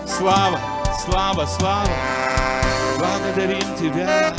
Слава, слава, слава, благодарим Тебя.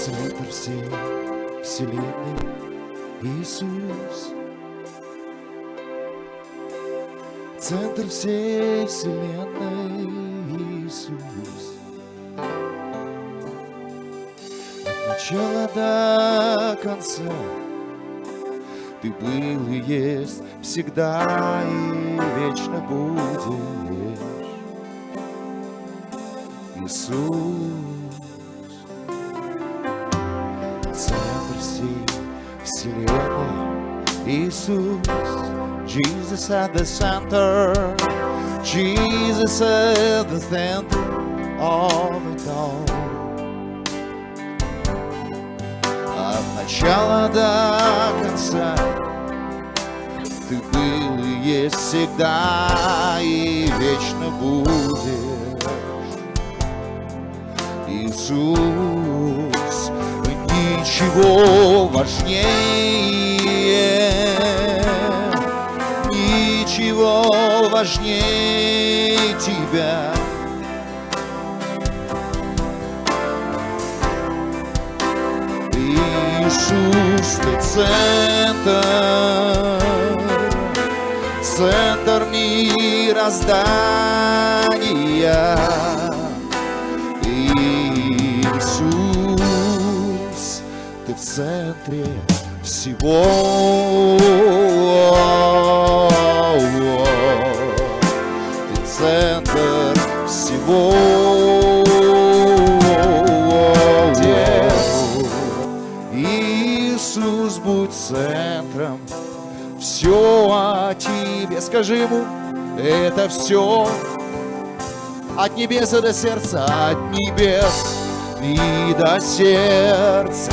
Центр всей вселенной Иисус. Центр всей вселенной Иисус. От начала до конца Ты был и есть всегда и вечно будешь, Иисус. Центр всей вселенной Иисус. Jesus at the center, Jesus at the center of it all. От начала до конца Ты был и есть всегда и вечно будешь, Иисус. Ничего важнее Тебя. Иисус, Ты центр мироздания. Иисус, Ты в центре всего. Ты центр всего. Иисус, будь центром. Все о Тебе. Скажи Ему, это все от небеса до сердца, от небес и до сердца.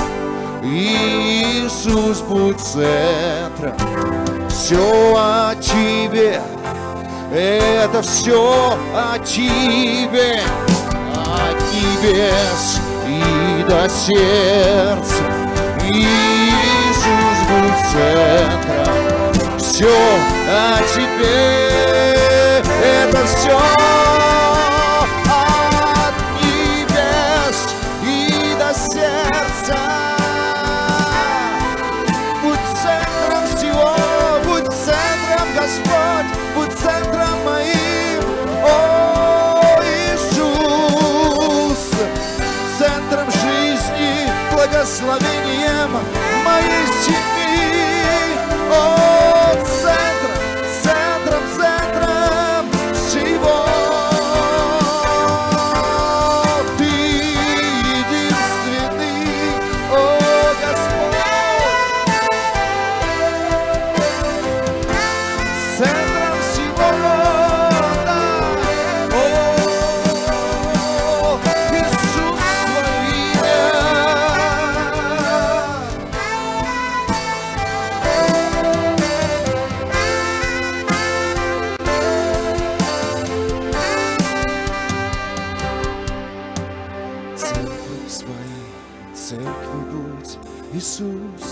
Иисус, будь центром. Все о Тебе, это все о Тебе, от небес и до сердца. Иисус, будь центром. Все о Тебе, это все от небес и до сердца. Будь центром всего, будь центром, Господь, будь центром моим, о Иисус, центром жизни, благословением моей семьи, о центром всего. Ты единственный, о Господь, центром всего, да. О Иисус, Твое имя. Центром своей церкви будь, Иисус.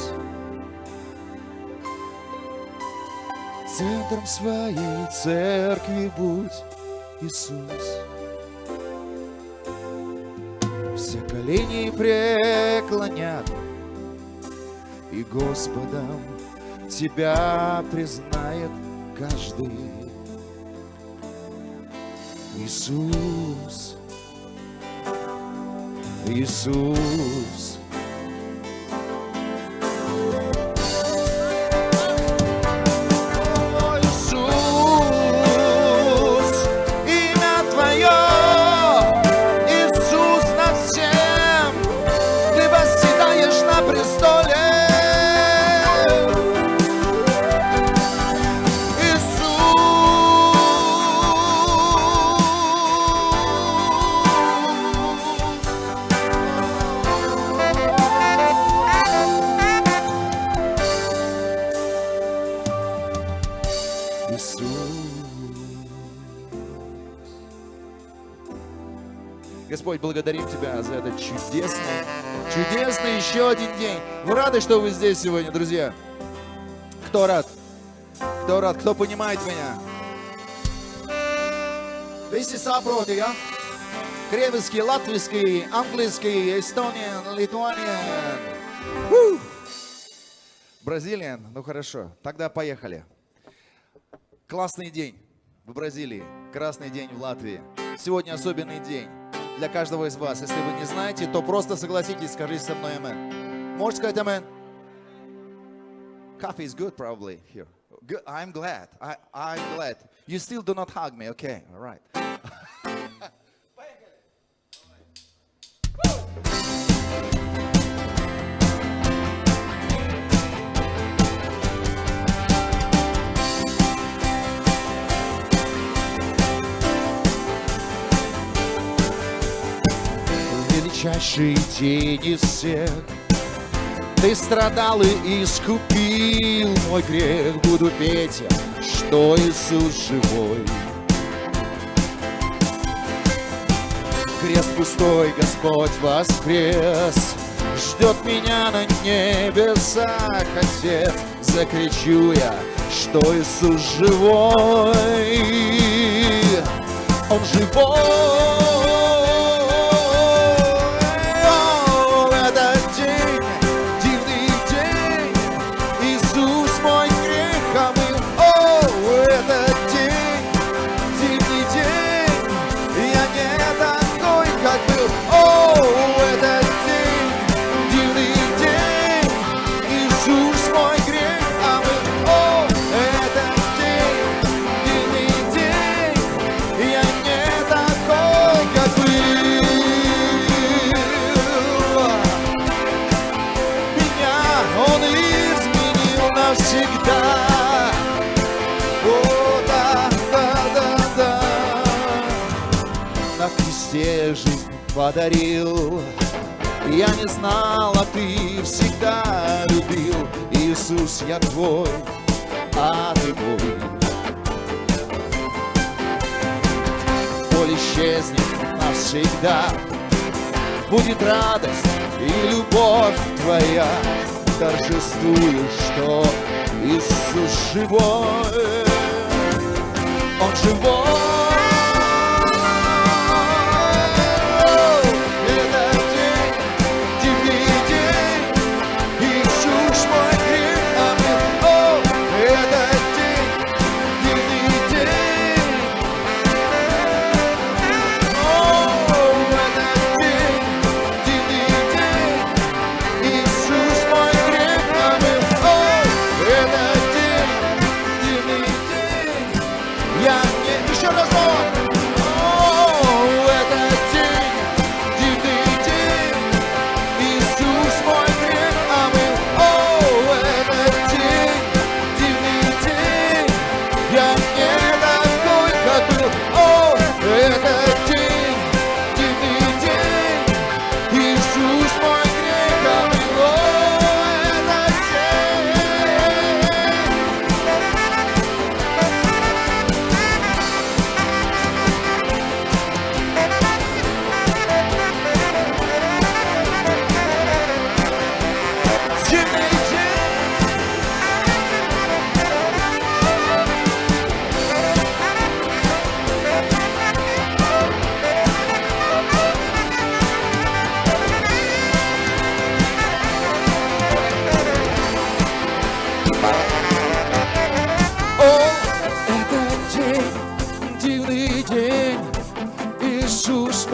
Центром своей церкви будь, Иисус. Все колени преклонят, и Господом Тебя признает каждый. Иисус, Иисус. О, Иисус, имя Твое, Иисус над всем, Ты восседаешь на престоле. Господь, благодарим Тебя за этот чудесный еще один день. Вы рады, что вы здесь сегодня, друзья? Кто рад? Кто рад? Кто понимает меня? Visi saproti, ja? Krieviski, latviski, angliski, estonian, lituanian. Бразилиан? Ну хорошо, тогда поехали. Классный день в Бразилии, красный день в Латвии. Сегодня особенный день для каждого из вас. Если вы не знаете, то просто согласитесь, скажите со мной амен. Можете сказать амен? Coffee is good probably here. Good. I'm glad. I'm glad. You still do not hug me. Okay, all right. Величайший день из всех, Ты страдал и искупил мой грех. Буду петь, что Иисус живой. Крест пустой, Господь воскрес, ждет меня на небесах Отец. Закричу я, что Иисус живой. Он живой. Жизнь подарил, я не знал, а Ты всегда любил. Иисус, я Твой, а Ты мой. Боль исчезнет навсегда, будет радость и любовь Твоя. Торжествую, что Иисус живой. Он живой. Еще разок!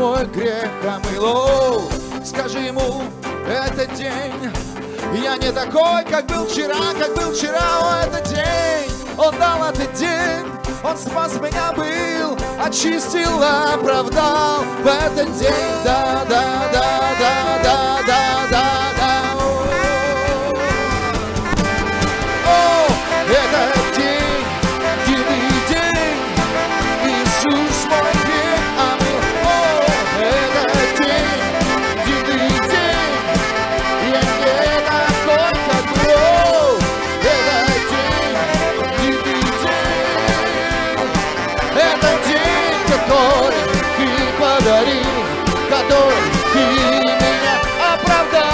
мой грех омыл. О, скажи ему, этот день я не такой, как был вчера, о, этот день он дал этот день, он спас меня был, очистил, оправдал в этот день, да, да, да, да, да, да, да, да. О, этот день, дивный день, Иисус мой грех омыл. О, этот день, дивный день, я не такой, как был. Этот день, дивный день, это день, который ты подарил, который ты меня оправдал.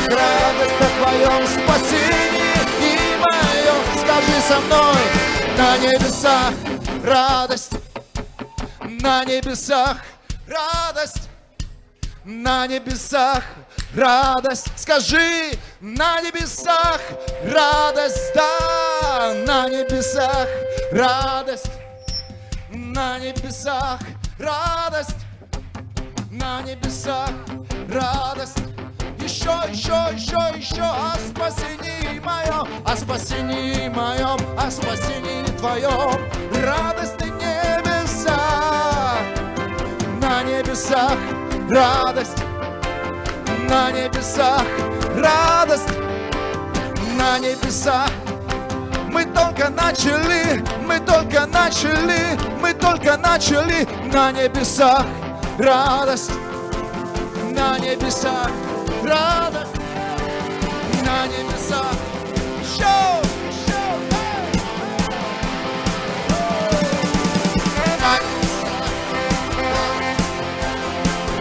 Радость о твоем спасении и моем. Скажи со мной: на небесах радость, на небесах радость, на небесах радость. Скажи: на небесах радость, да, на небесах радость, на небесах радость, на небесах радость. Еще, о спасении моем, о спасении моем, о спасении твоем. Радость на небесах, на небесах радость, на небесах радость, на небесах. Мы только начали, мы только начали, мы только начали. На небесах радость, на небесах радость, на небесах. Шоу, шоу,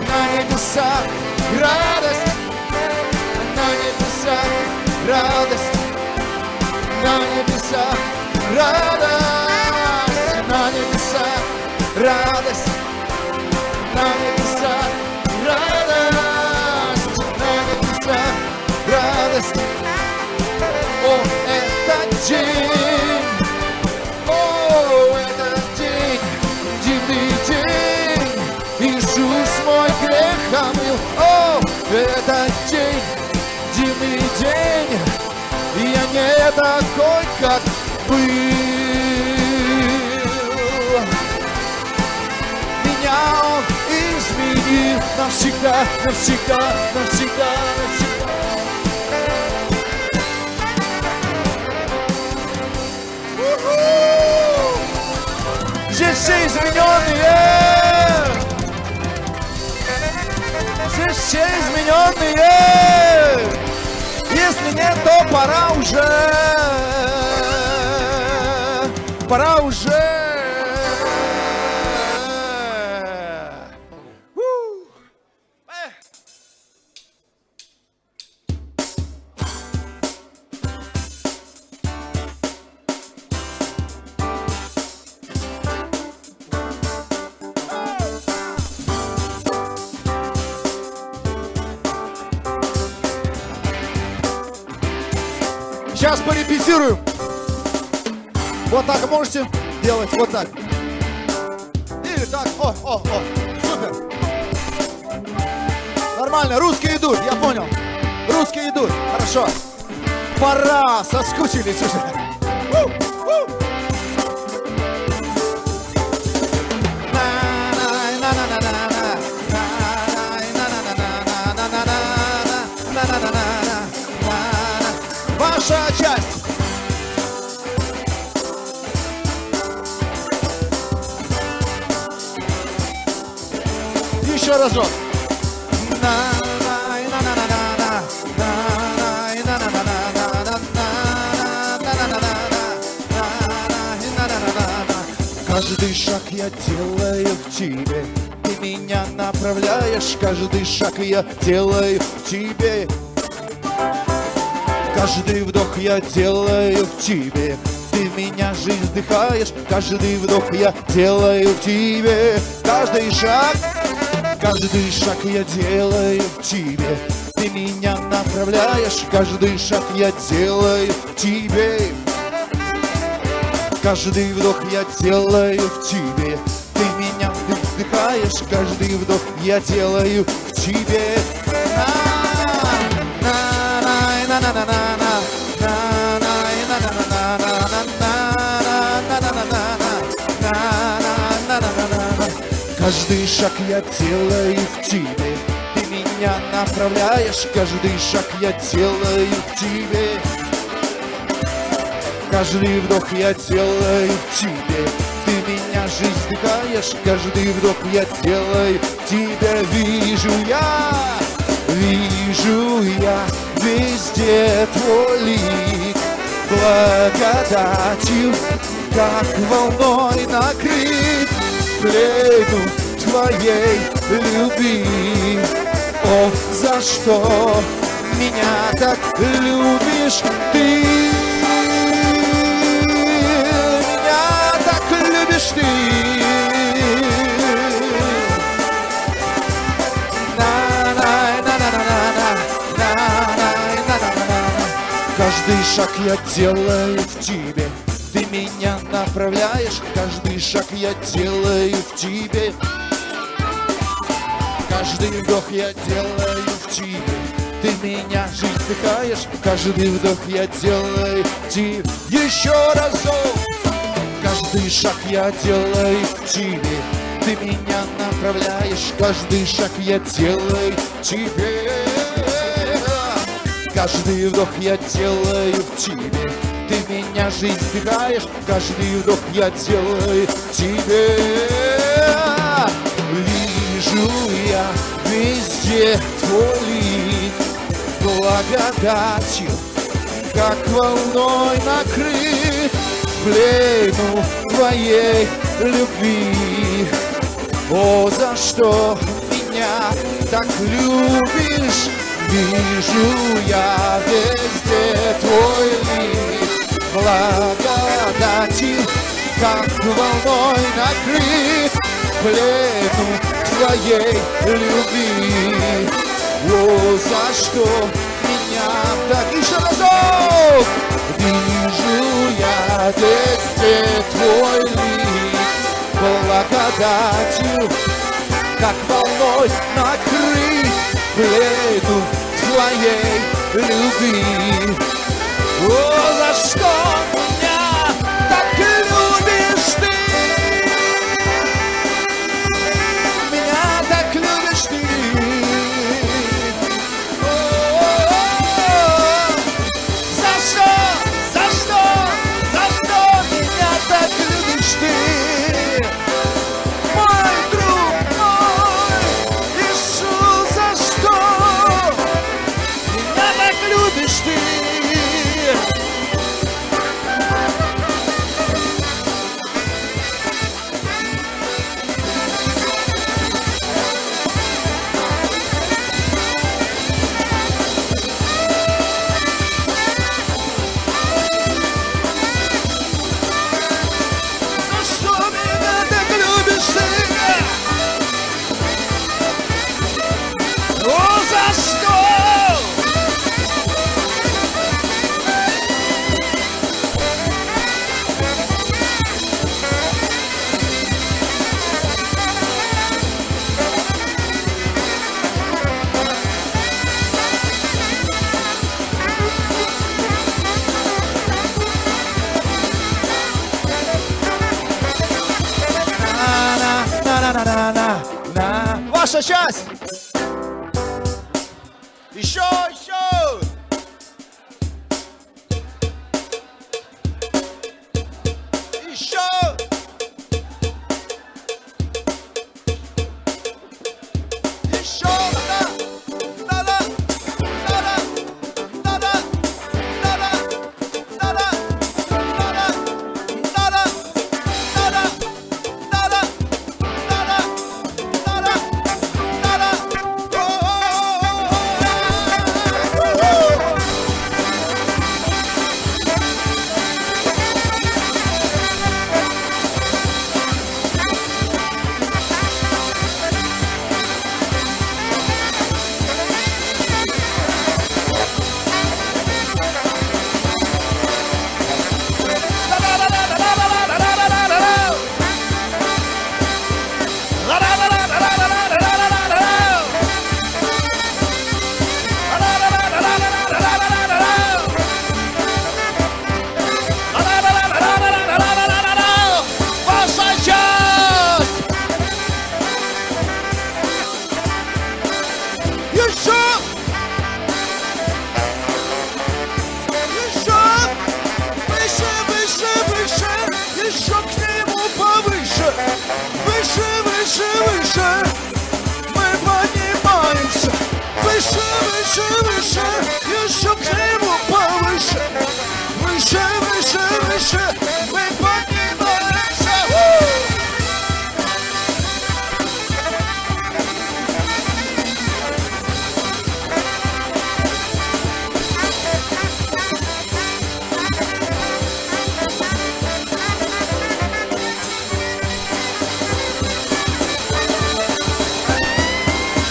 на небесах радость, на небесах радость, на небесах радость, на небесах радость, на небесах радость, радость. О, этот день, о, этот день, дивный день, Иисус мой грех омыл. О, этот день, дивный день, я не такой, как был. Меня Он изменил навсегда, навсегда, навсегда, навсегда. Здесь все измененные, здесь все измененные. Если нет, то пора уже, пора уже. Сейчас порепетируем. Вот так можете делать, вот так. Или так, о, супер. Нормально, русские идут, я понял. Русские идут, хорошо. Пора, соскучились уже. Ваша часть. Еще разок. Каждый шаг я делаю в тебе, ты меня направляешь. Каждый шаг я делаю в тебе. Каждый вдох я делаю в тебе, ты в меня жизнь вдыхаешь. Каждый вдох я делаю в тебе. Каждый шаг я делаю в тебе, ты меня направляешь. Каждый шаг я делаю в тебе. Каждый вдох я делаю в тебе, ты меня вдыхаешь. Каждый вдох я делаю в тебе. Каждый шаг я делаю в тебе, ты меня направляешь. Каждый шаг я делаю в тебе. Каждый вдох я делаю в тебе, ты меня жизнь вдыхаешь. Каждый вдох я делаю в тебе. Вижу я везде твой лик, благодатью, как волной накрыт, плену твоей любви. О, за что меня так любишь ты? Меня так любишь ты. Каждый шаг я делаю в тебе, ты меня направляешь. Каждый шаг я делаю в тебе. Каждый вдох я делаю в тебе, ты меня жизнь вдыхаешь. Каждый вдох я делаю в тебе. Еще разок. Каждый шаг я делаю в тебе, ты меня направляешь. Каждый шаг я делаю в тебе. Каждый вдох я делаю в тебе, ты меня жизнь вдыхаешь. Каждый вдох я делаю в тебе. Вижу я везде твой лик, благодатью, как волной накрыт, плену твоей любви. О, за что меня так любишь? Вижу я везде твой лик, благодатью, как волной накрыт, плену твоей любви. О, за что меня так... Еще разок! Вижу я везде твой лик, благодатью, как волной накрыт, плену твоей любви. О, за что меня так любишь ты? Меня так любишь ты. О, за что меня так любишь ты? Мой друг мой, Иисус, за что меня так любишь ты? Ваша часть! Еще!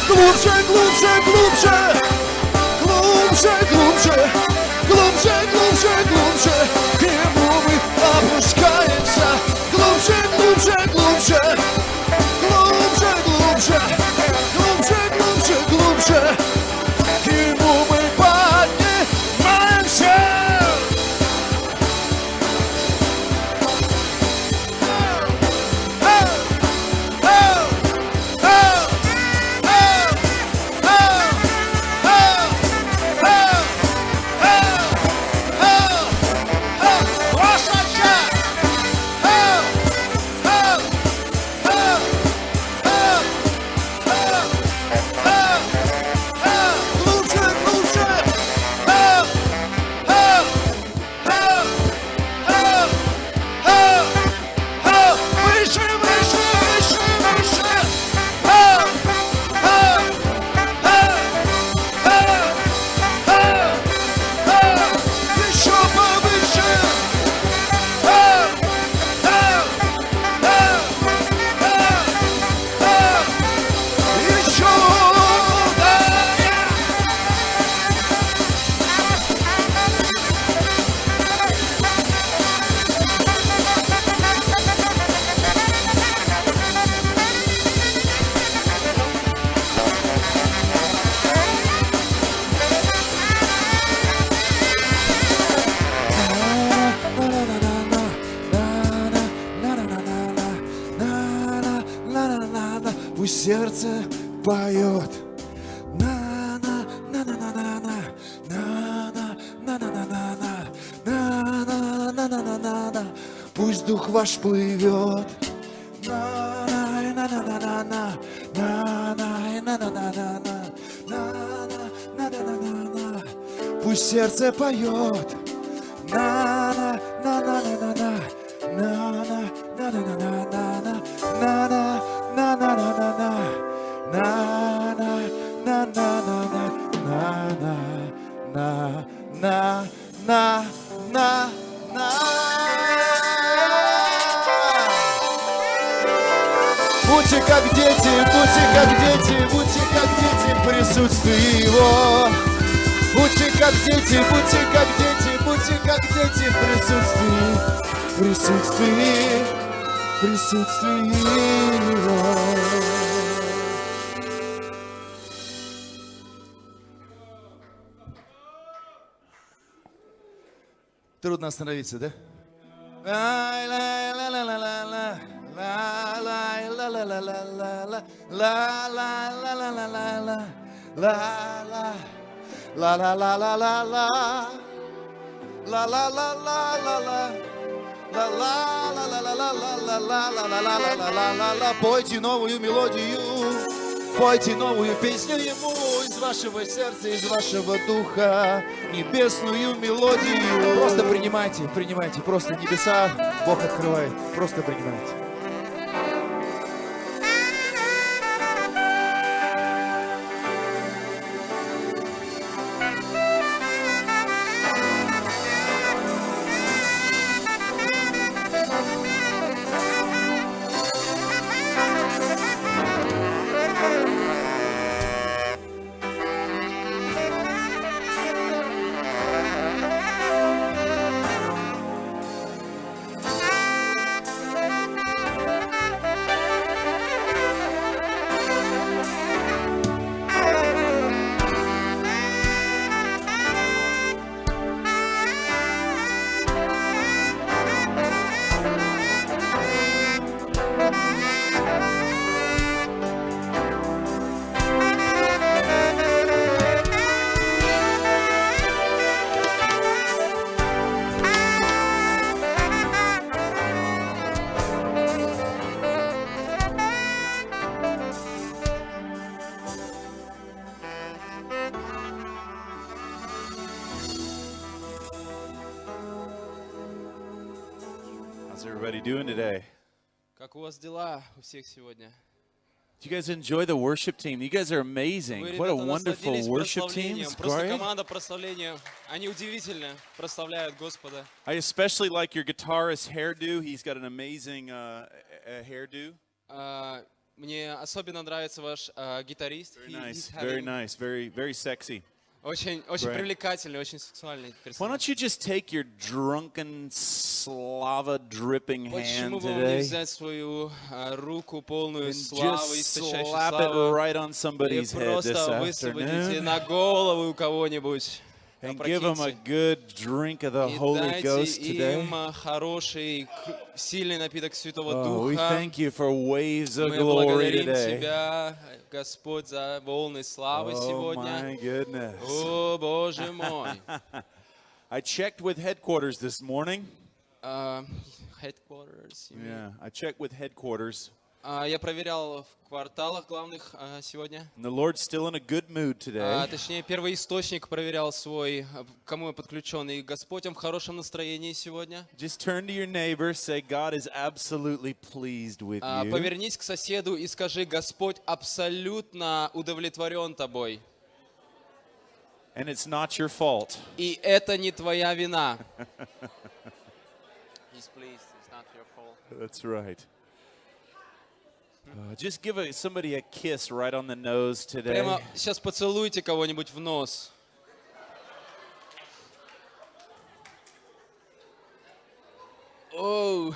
Глубже, глубже, глубже, глубже, глубже, глубже, глубже, глубже, к нему мы опускаемся. Глубже, глубже, глубже, глубже, глубже, глубже, глубже, глубже, к нему мы поднимаемся. Пусть сердце поет. Пусть дух ваш плывет. Пусть сердце поет. Будьте как дети, будьте как дети, будьте как дети в присутствии Его. Будьте как дети, будьте как дети, будьте как дети в присутствии Его. Трудно остановиться, да? Пойте новую мелодию, пойте новую песню Ему из вашего сердца, из вашего духа, небесную мелодию. Просто принимайте, принимайте, просто небеса Бог открывает, просто принимайте. How's everybody doing today? Как у вас дела у всех сегодня? Do you guys enjoy the worship team? You guys are amazing. Вы, What a ребята, wonderful насладились worship team. прославлением. It's Просто great. команда прославления. Они удивительно прославляют Господа. I especially like your guitarist hairdo. He's got an amazing hairdo. Мне особенно нравится ваш гитарист. Very nice, very nice, very sexy. Очень Right. привлекательный, очень сексуальный Why персонаж. don't you just take your drunken, slava dripping Почему hand бы вам не today взять свою руку, полную and славы, just источающей slap it славу, right on и somebody's head this просто высвободите afternoon на голову у кого-нибудь, and give them a опрокиньте, good drink of the и Holy дайте Ghost today? им хороший, сильный напиток Святого Oh, we Духа. thank you for waves of Мы glory благодарим today. Тебя, Господь, за волны славы Oh сегодня. my goodness. О, Боже мой. I checked with headquarters this morning. Headquarters. Yeah, I checked with headquarters. Я проверял в кварталах главных сегодня. And the Lord's still in a good mood today. Точнее, первоисточник проверял свой, кому я подключен. И Господь, Он в хорошем настроении сегодня. Just turn to your neighbor, say, God is absolutely pleased with you. Повернись к соседу и скажи, Господь абсолютно удовлетворен тобой. And it's not your fault. И это не твоя вина. He's pleased, it's not your fault. That's right. Just give somebody a kiss right on the nose today. Прямо сейчас поцелуйте кого-нибудь в нос. Оу.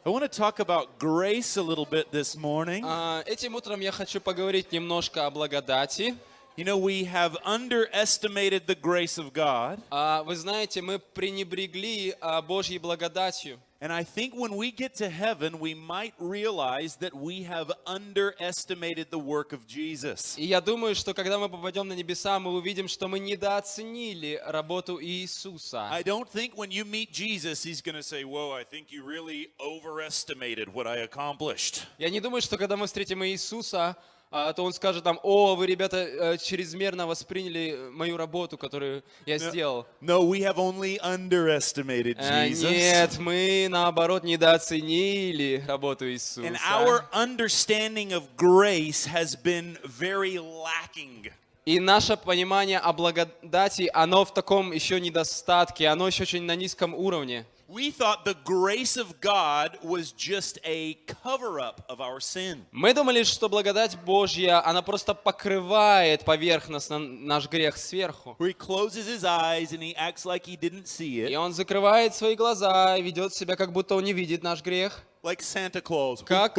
I want to talk about grace a little bit this morning. Этим утром я хочу поговорить немножко о благодати. You know, we have underestimated the grace of God. Вы знаете, мы пренебрегли Божьей благодатью. And I think when we get to heaven, we might realize that we have underestimated the work of Jesus. И я думаю, что когда мы попадем на небеса, мы увидим, что мы недооценили работу Иисуса. I don't think when you meet Jesus, he's going to say, whoa, I think you really overestimated what I accomplished. Я не думаю, что когда мы встретим Иисуса, то Он скажет нам, о, вы, ребята, чрезмерно восприняли мою работу, которую я сделал. No, we have only underestimated Jesus. Нет, мы, наоборот, недооценили работу And Иисуса. our understanding of grace has been very lacking. И наше понимание о благодати, оно в таком еще недостатке, оно еще очень на низком уровне. We thought the grace of God was just a cover-up of our sin. Мы думали, что благодать Божья, она просто покрывает поверхностно наш грех сверху. Where he closes his eyes and he acts like he didn't see И it. Он закрывает свои глаза и ведет себя, как будто Он не видит наш грех. Like Santa Claus. Как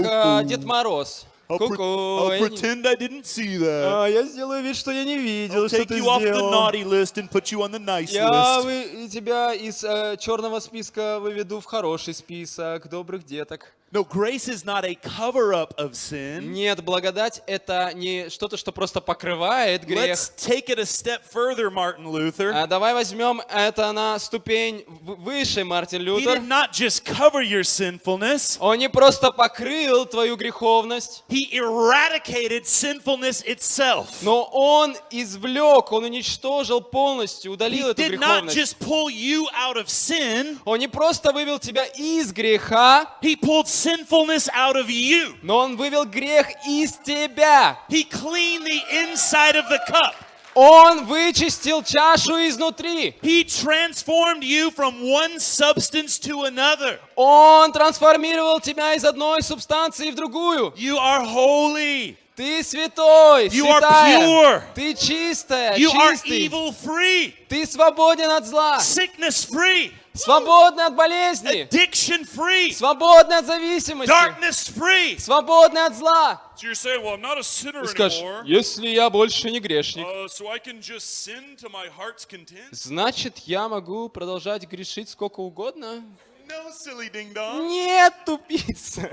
Дед Мороз. I'll Ку-ку. pretend I didn't see that. Я сделаю вид, что я не видел, I'll что take ты you off the сделал. naughty list and put you on the nice Я list. тебя из черного списка выведу в хороший список добрых деток. No, grace is not a cover-up of sin. Нет, благодать — это не что-то, что просто покрывает грех. Let's take it a step further, Martin Luther. Давай возьмем это на ступень выше, Мартин He Лютер. did not just cover your sinfulness. Он не просто покрыл твою греховность, He eradicated sinfulness itself. но Он извлек, Он уничтожил полностью, удалил He эту did not греховность. just pull you out of sin. Он не просто вывел тебя из греха, He pulled sinfulness out of you. но Он вывел грех из тебя. He cleaned the inside of the cup. Он вычистил чашу изнутри. He transformed you from one substance to another. Он трансформировал тебя из одной субстанции в другую. You are holy. Ты святой, You are святая. pure. Ты чистая, You are чистый. evil free. Ты свободен от зла. Sickness free. Свободный от болезни. Addiction free. Свободный от зависимости. Darkness free. Свободный от зла. So you're saying, well, I'm not a sinner Ты скажешь, anymore. если я больше не грешник, So I can just sin to my heart's content? значит, я могу продолжать грешить сколько угодно? No, silly ding dong. Нет, тупица.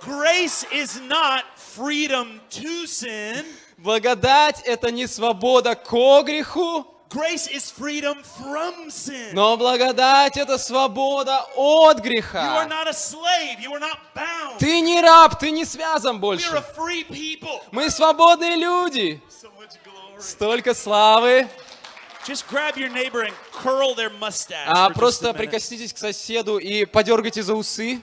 Grace is not freedom to sin. Благодать — это не свобода ко греху, Grace is freedom from sin. но благодать — это свобода от You are греха. not a slave. You are not bound. Ты не раб, ты не связан We больше. are a free people. Мы свободные люди. So much glory. Столько славы. Just grab your neighbor and curl their mustache. For just a Просто minute. прикоснитесь к соседу и подергайте за усы.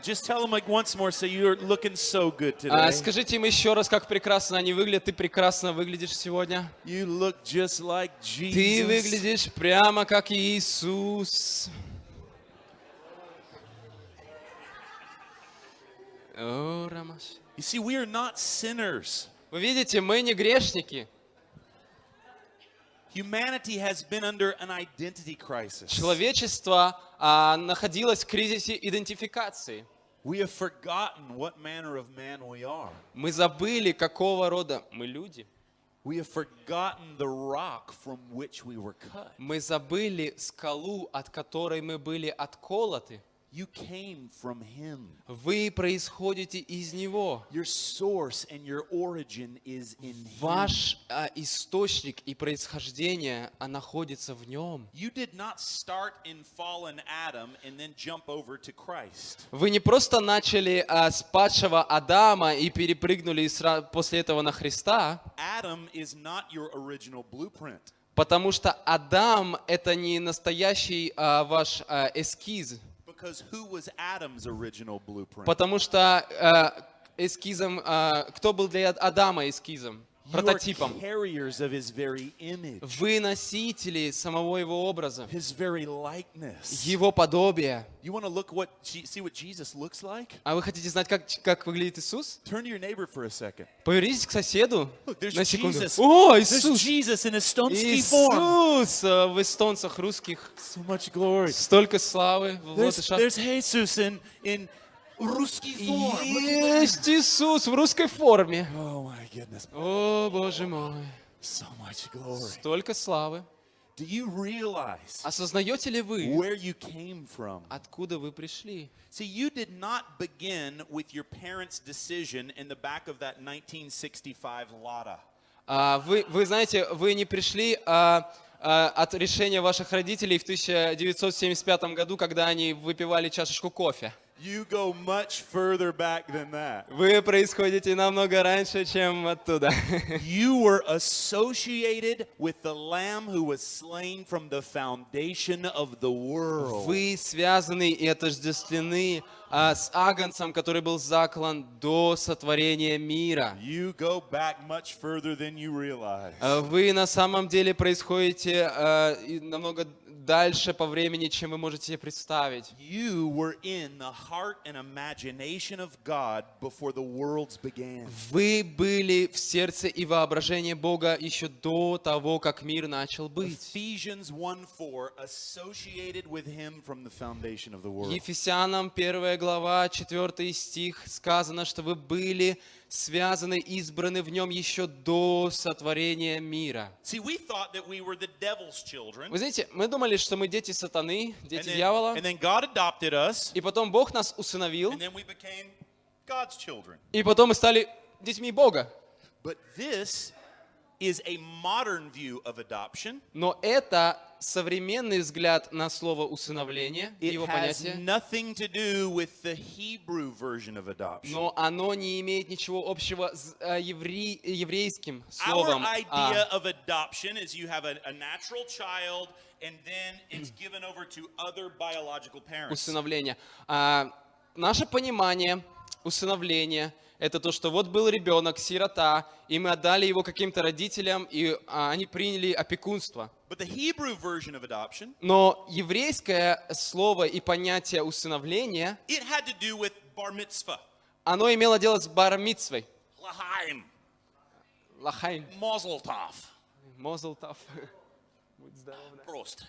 Just tell them like once more, say you're looking so good today. Скажите им еще раз, как прекрасно они выглядят. Ты прекрасно выглядишь сегодня. You look just like Ты Jesus. выглядишь прямо как Иисус. О, Рамаш. You see, we are not sinners. Вы видите, мы не грешники. Humanity has been under an identity crisis. Человечество находилось в кризисе идентификации. We have forgotten what manner of man we are. Мы забыли, какого рода мы люди. We have forgotten the rock from which we were cut. Мы забыли скалу, от которой мы были отколоты. You came from him. Вы происходите из Него. Your source and your origin is in him. Ваш источник и происхождение находится в Нем. You did not start in fallen Adam and then jump over to Christ. Вы не просто начали с падшего Адама и перепрыгнули после этого на Христа, Adam is not your original blueprint. потому что Адам — это не настоящий ваш эскиз. Because who was Adam's original blueprint? Потому что эскизом, кто был для Адама эскизом, You are прототипом? carriers of his very image, Вы носители самого Его образа, his very likeness. Его подобия. You want to see what Jesus looks like? А вы хотите знать, как выглядит Иисус? Turn to your neighbor for a second. Повернитесь к соседу Look, there's на секунду. Jesus. О, There's Иисус! Jesus in Estonsky form. Иисус в эстонцах русских. So much glory. Столько славы в латышах. There's Jesus in русский form. Есть Иисус в русской форме. Oh my goodness. О, Боже мой. So much glory. Столько славы. Do you realize Осознаете ли вы, where you came from? откуда вы пришли? See, you did not begin with your parents' decision in the back of that 1965 Lada. Вы знаете, вы не пришли от решения ваших родителей в 1975 году, когда они выпивали чашечку кофе. You go much further back than that. Вы происходите намного раньше, чем оттуда. You were associated with the Lamb who was slain from the foundation of the world. Вы связаны и отождествлены с Агнцем, который был заклан до сотворения мира. You go back much further than you realize. Вы на самом деле происходите намного дальше по времени, чем вы можете себе представить. You were in the heart and imagination of God before the worlds began. Вы были в сердце и воображении Бога еще до того, как мир начал быть. Ephesians 1:4 associated with him from the foundation of the world. Ефесянам 1 глава 4 стих сказано, что вы были связаны, избраны в нем еще до сотворения мира. See, we thought that we were the devil's children. Вы знаете, мы думали, что мы дети сатаны, дети And дьявола, then God adopted us, и потом Бог нас усыновил, and then we became God's children. и потом мы стали детьми Бога. But this is a modern view of adoption. Но это современный взгляд на слово усыновление, It его has понятие, nothing to do with the Hebrew version of adoption. но оно не имеет ничего общего с еврейским Our словом idea of adoption is you have a natural child and then it's given over to other biological parents. усыновления. Наше понимание усыновления — это то, что вот был ребенок, сирота, и мы отдали его каким-то родителям, и они приняли опекунство. But the Hebrew version of adoption, Но еврейское слово и понятие усыновления, it had to do with bar mitzvah, оно имело дело с бар-мицвой. lahaim, Лахайм, mazel tov, мозл тав. Будь здоров, да. prost.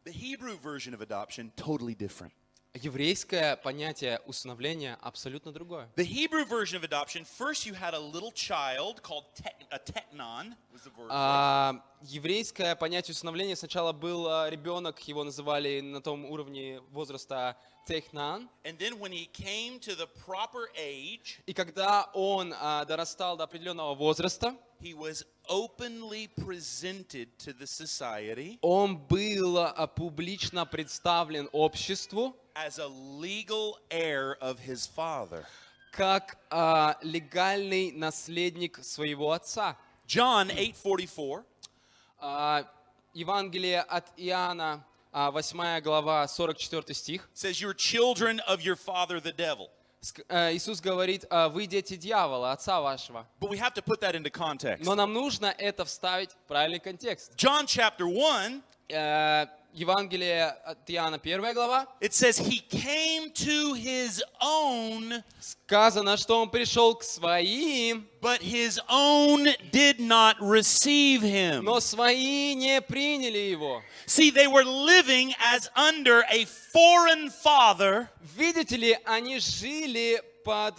The Hebrew version of adoption, totally different. Еврейское понятие усыновления абсолютно другое. The Hebrew version of adoption, first you had a little child called a teknon, was the word for it. Еврейское понятие усыновления сначала был ребенок, его называли на том уровне возраста технан. And then when he came to the proper age, И когда он дорастал до определенного возраста, he was openly presented to the society он был публично представлен обществу as a legal heir of his father. как легальный наследник своего отца. John 8:44 Евангелие от Иоанна, 8 глава, 44 стих. says, "You're children of your father, the devil." Иисус говорит: вы дети дьявола, отца вашего. But we have to put that into context. Но нам нужно это вставить в правильный контекст. John chapter 1 Евангелие от Иоанна, 1 глава. It says, he came to his own, Сказано, что он пришел к своим, but his own did not receive him. но свои не приняли его. See, they were living as under a foreign father, Видите ли, они жили под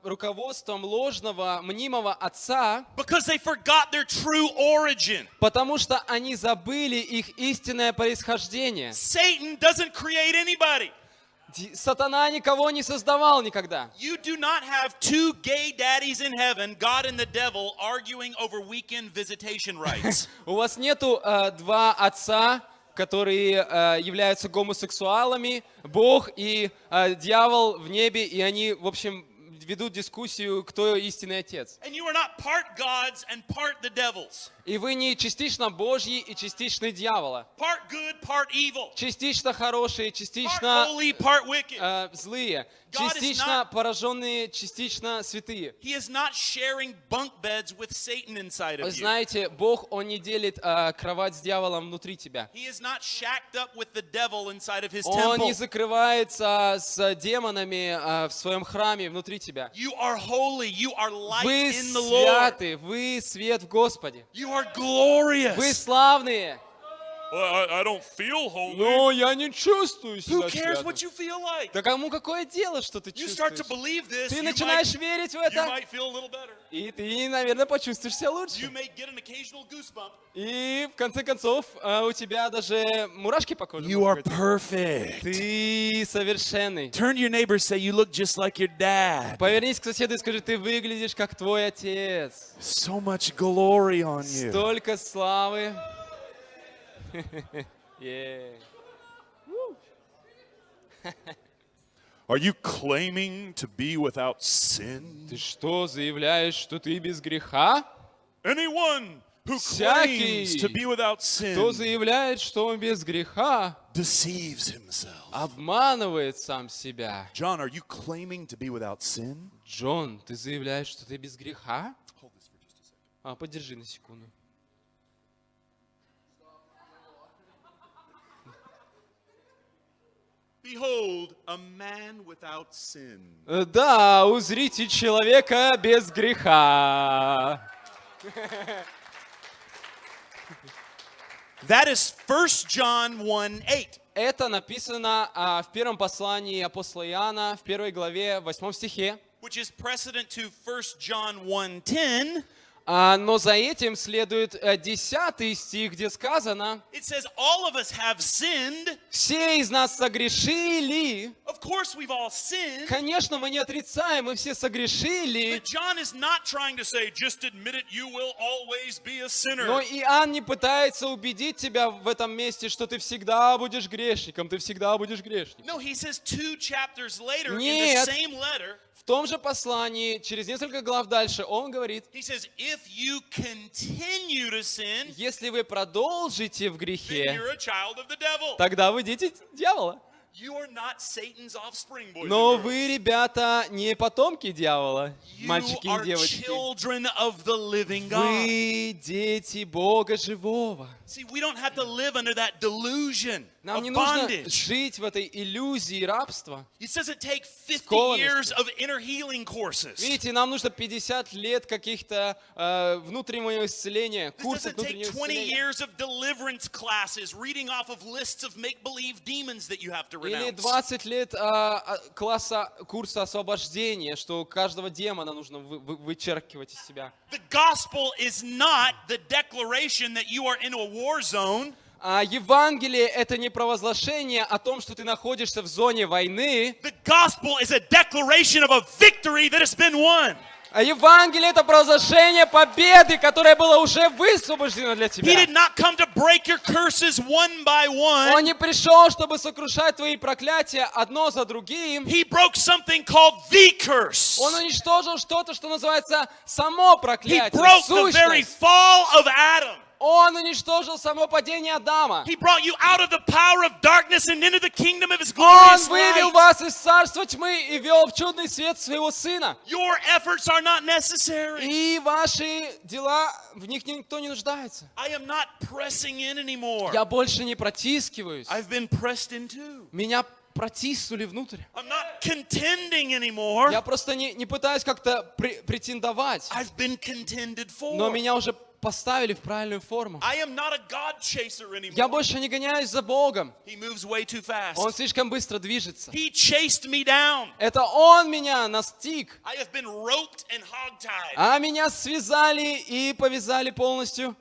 руководством ложного, мнимого отца, because they forgot their true origin. потому что они забыли их истинное происхождение. Satan doesn't create anybody. Сатана никого не создавал никогда. You do not have two gay daddies in heaven, God and the devil, arguing over weekend visitation rights. У вас нету два отца, которые являются гомосексуалами, Бог и дьявол в небе, и они, в общем, ведут дискуссию, кто истинный отец. And you are not part God's and part the devil's. И вы не частично Божьи и частично дьявола. Part good, part evil. Частично хорошие, Part частично holy, part wicked. злые. God is Частично not- пораженные, частично святые. He is not sharing bunk beds with Satan inside Вы of you. знаете, Бог, Он не делит кровать с дьяволом внутри тебя. He is not shacked up with the devil inside of his Он temple. не закрывается с демонами в своем храме внутри тебя. You are holy. You are light Вы in the Lord. святы, вы свет в Господе. You are glorious. Вы славные. Well, I don't feel holy. Но я не чувствую Who себя cares святым. what you feel like? Да кому какое дело, что ты You start to чувствуешь? believe this, Ты you начинаешь might, верить в you это, might feel a little better. и ты, наверное, почувствуешь себя You лучше. may get an occasional goosebump. И в конце концов у тебя даже мурашки по коже. You могут are пойти. perfect. Ты совершенный. Turn to your neighbor and say, you look just like your dad. Повернись к соседу и скажи, ты выглядишь как твой отец. So much glory on you. Столько славы. Yeah. Are you claiming to be without sin? Ты что, заявляешь, что ты без греха? Anyone who Всякий, claims to be without Кто sin заявляет, что он без греха, deceives himself. обманывает сам себя. John, are you claiming to be without sin? Джон, ты заявляешь, что ты без греха? Подержи на секунду. Behold, a man without sin. Да, узрите человека без греха. That is 1 John 1:8. Это написано в первом послании апостола Иоанна, в 1 главе, 8 стихе. Which is precedent to 1 John 1:10. Но за этим следует 10 стих, где сказано, It says all of us have sinned. все из нас согрешили. Of course we've all sinned. Конечно, мы не отрицаем, мы все согрешили. But John is not trying to say, just admit it, you will always be a sinner. Но Иоанн не пытается убедить тебя в этом месте, что ты всегда будешь грешником, ты всегда будешь грешником. No, he says 2 chapters later in the Нет. same letter, В том же послании, через несколько глав дальше, он говорит, he says, if you continue to sin, если вы продолжите в then грехе, you're a child of the devil. тогда вы дети дьявола. You are not Satan's offspring, boys Но and girls. вы, ребята, не потомки дьявола, You мальчики are и девочки. children of the living God. Вы дети Бога живого. See, we don't have to live under that delusion Нам of не нужно bondage. жить в этой иллюзии рабства. It doesn't take 50 Скованности. years of inner healing courses. Видите, нам нужно 50 лет каких-то внутреннего исцеления, This курсов doesn't take внутреннего 20 исцеления. years of deliverance classes, reading off of lists of make-believe demons that you have to Или renounce. 20 лет курса освобождения, что каждого демона нужно вычеркивать из себя. The gospel is not the declaration that you are in a war zone. Евангелие — это не провозглашение о том, что ты находишься в зоне войны. The gospel is a declaration of a victory that has been won. А Евангелие — это провозглашение победы, которая была уже высвобождена для He тебя. did not come to break your curses one by Он one. не пришел, чтобы сокрушать твои проклятия одно за другим. He broke something called the curse. Он уничтожил что-то, что называется само He проклятие, broke the very сущность. fall of Adam. Он уничтожил само падение Адама. He brought you out of the power of darkness and into the kingdom of His Он glorious вывел light. вас из царства тьмы и вел в чудный свет своего Сына. Your efforts are not necessary. И ваши дела, в них никто не нуждается. I am not pressing in anymore. Я больше не протискиваюсь. I've been pressed into. Меня протиснули внутрь. I'm not contending anymore. Я просто не пытаюсь как-то претендовать, I've been contended но for. меня уже поставили в правильную форму. I am not a God chaser anymore. Я больше не гоняюсь за Богом. He moves way too fast. Он слишком быстро движется. He chased me down. Это Он меня настиг, I have been roped and hogtied. а меня связали и повязали полностью.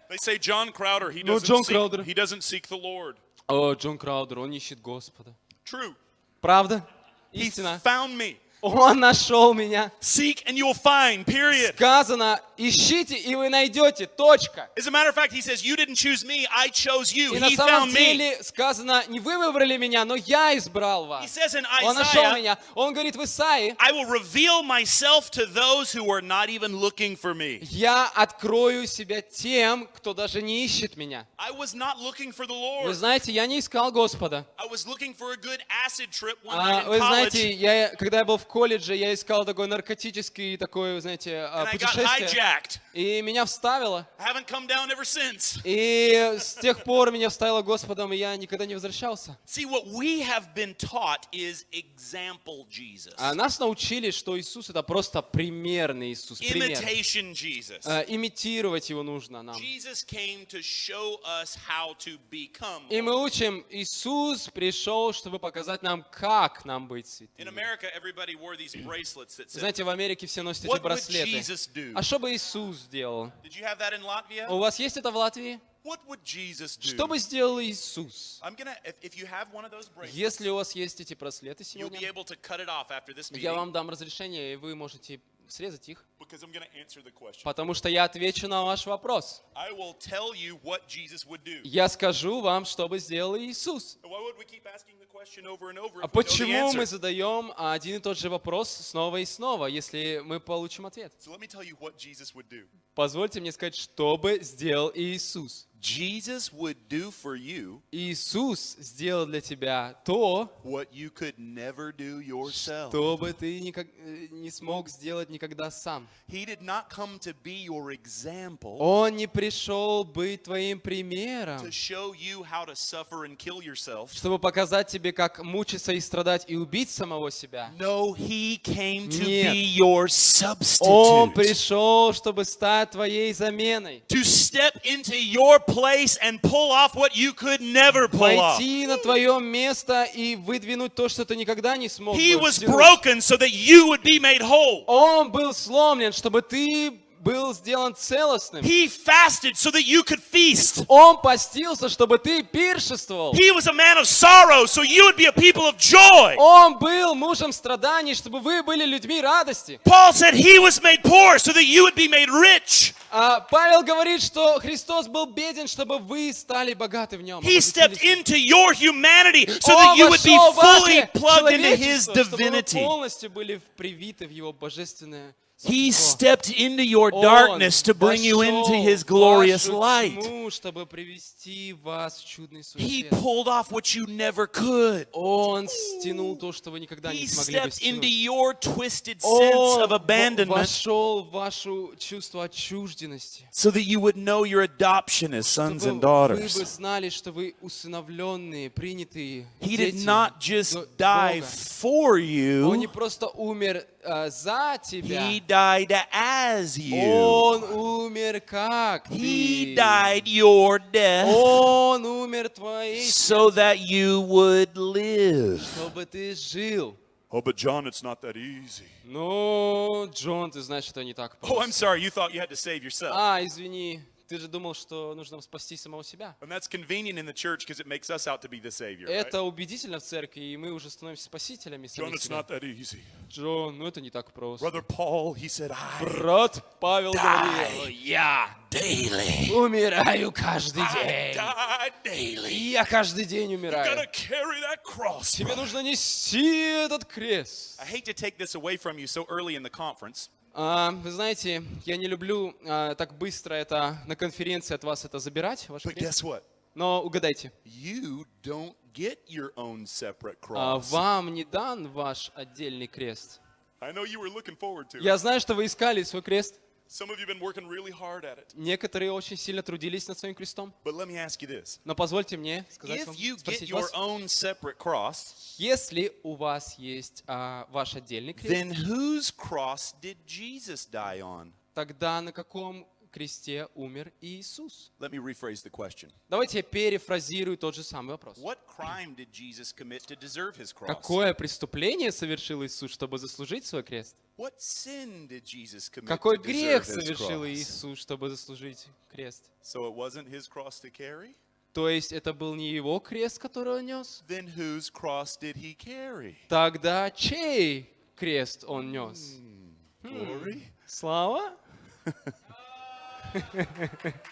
They say John Crowder, John Crowder. he doesn't seek the Lord. О, Джон Краудер, он ищет Господа. True. Правда? He Истина. found me. Он нашел меня. Seek and you'll find, period. Сказано, ищите и вы найдете. Точка. As a matter of fact, he says, you didn't choose me, I chose you. И на He самом found me. деле сказано, не вы выбрали меня, но я избрал He вас. says in Он нашел Isaiah, меня. Он говорит в Исаии, I will reveal myself to those who are not even looking for me. я открою себя тем, кто даже не ищет меня. I was not looking for the Вы Lord. знаете, я не искал Господа. I was looking for a good acid trip one night Вы in знаете, college, когда я был в колледже, я искал такой наркотический, такое, знаете, and I got путешествие. hijacked. И меня вставило. I haven't come down ever since. И с тех пор меня вставило Господом, и я никогда не возвращался. See, what we have been taught is example Jesus. А нас научили, что Иисус это просто примерный Иисус, пример. Imitation Jesus. Имитировать его нужно нам. Jesus came to show us how to become. И мы учим, Иисус пришел, чтобы показать нам, как нам быть In святыми. America, everybody wore these bracelets that said, Знаете, в Америке все носят эти what would браслеты. Jesus do? А что бы Иисус сделал? Did you have that in Latvia? У вас есть это в Латвии? What would Jesus Что do? бы сделал Иисус? I'm gonna, if you have one of those bracelets, Если у вас есть эти браслеты you'll be сегодня, able to cut it off after this я meeting вам дам разрешение, и вы можете срезать их, because I'm gonna answer the question. потому что я отвечу на ваш вопрос. I will tell you what Jesus would do. Я скажу вам, что бы сделал Иисус. Why would we keep asking the question over and over А if we know the почему мы answer? задаем один и тот же вопрос снова и снова, если мы получим ответ? So let me tell you what Jesus would do. Позвольте мне сказать, что бы сделал Иисус. Jesus would do for you Иисус сделал для тебя то, what you could never do yourself. что бы ты не смог сделать никогда сам. He did not come to be your example Он не пришел быть твоим примером, to show you how to suffer and kill yourself. чтобы показать тебе, как мучиться и страдать и убить самого себя. No, he came to Нет. be your Он substitute. пришел, чтобы стать твоей заменой. To step into your place and pull off what you could never pull off. Пойти на твое место и выдвинуть то, что ты никогда не смог He бы was втянуть. broken so that you would be made whole. Он был сломлен, чтобы ты был сделан целостным. He fasted so that you could feast. Он постился, чтобы ты пиршествовал. He was a man of sorrow so you would be a people of joy. Он был мужем страданий, чтобы вы были людьми радости. Paul said he was made poor so that you would be made rich. Павел говорит, что Христос был беден, чтобы вы стали богаты в нем. He stepped into your humanity so Он that you would be вошел в fully ваше plugged into his человечество, чтобы вы divinity. полностью были привиты в его божественное He существо. stepped into your Он darkness to bring you into вошел his в glorious вашу light. тьму, чтобы привести вас в чудный свой He свет. pulled off what you never could. Он стянул то, что вы никогда не He смогли бы stepped into стянуть. your twisted sense of Он abandonment вошел в ваше чувство отчужденности. so that you would know your adoption as sons Чтобы and вы daughters. бы знали, что вы усыновленные, принятые He did дети not just Бога. die for Он не you, просто умер за тебя. he died as you. Он умер как He ты. died your death Он умер твоей so that you would live. чтобы ты жил. Oh, but John, it's not that easy. Ну, Джон, ты знаешь, что не так Oh, I'm просто. sorry, you thought you had to save yourself. Извини, ты же думал, что нужно спасти самого себя. And that's convenient in the church because it makes us out to be the Savior, right? Это убедительно в церкви, и мы уже становимся спасителями John, самих it's себя. not that easy. Джон, это не так просто. Brother Paul, he said, I Брат Павел говорил, die я daily. умираю каждый I день. die daily. Я каждый день You умираю. gotta carry that cross. Тебе brother. нужно нести этот крест. I hate to take this away from you so early in the conference, Вы знаете, я не люблю так быстро это на конференции от вас это забирать, ваш But крест. guess what? Но угадайте, You don't get your own separate cross. вам не дан ваш отдельный крест. I know you were looking forward to it. Я знаю, что вы искали свой крест. Some of you have been working really hard at it. Некоторые очень сильно трудились над своим крестом. But let me ask you this. Но позвольте мне сказать If вам, you get спросить your вас, own separate cross, если у вас есть ваш отдельный крест, then whose cross did Jesus die on? тогда на каком кресте умер Иисус? Let me rephrase the question. Давайте я перефразирую тот же самый вопрос. What crime did Jesus commit to deserve his cross? Какое преступление совершил Иисус, чтобы заслужить свой крест? What sin did Jesus commit Какой to грех deserve his совершил cross? Иисус, чтобы заслужить крест? So it wasn't his cross to carry? То есть это был не его крест, который он нес? Then whose cross did he carry? Тогда чей крест он нес? Glory? Слава?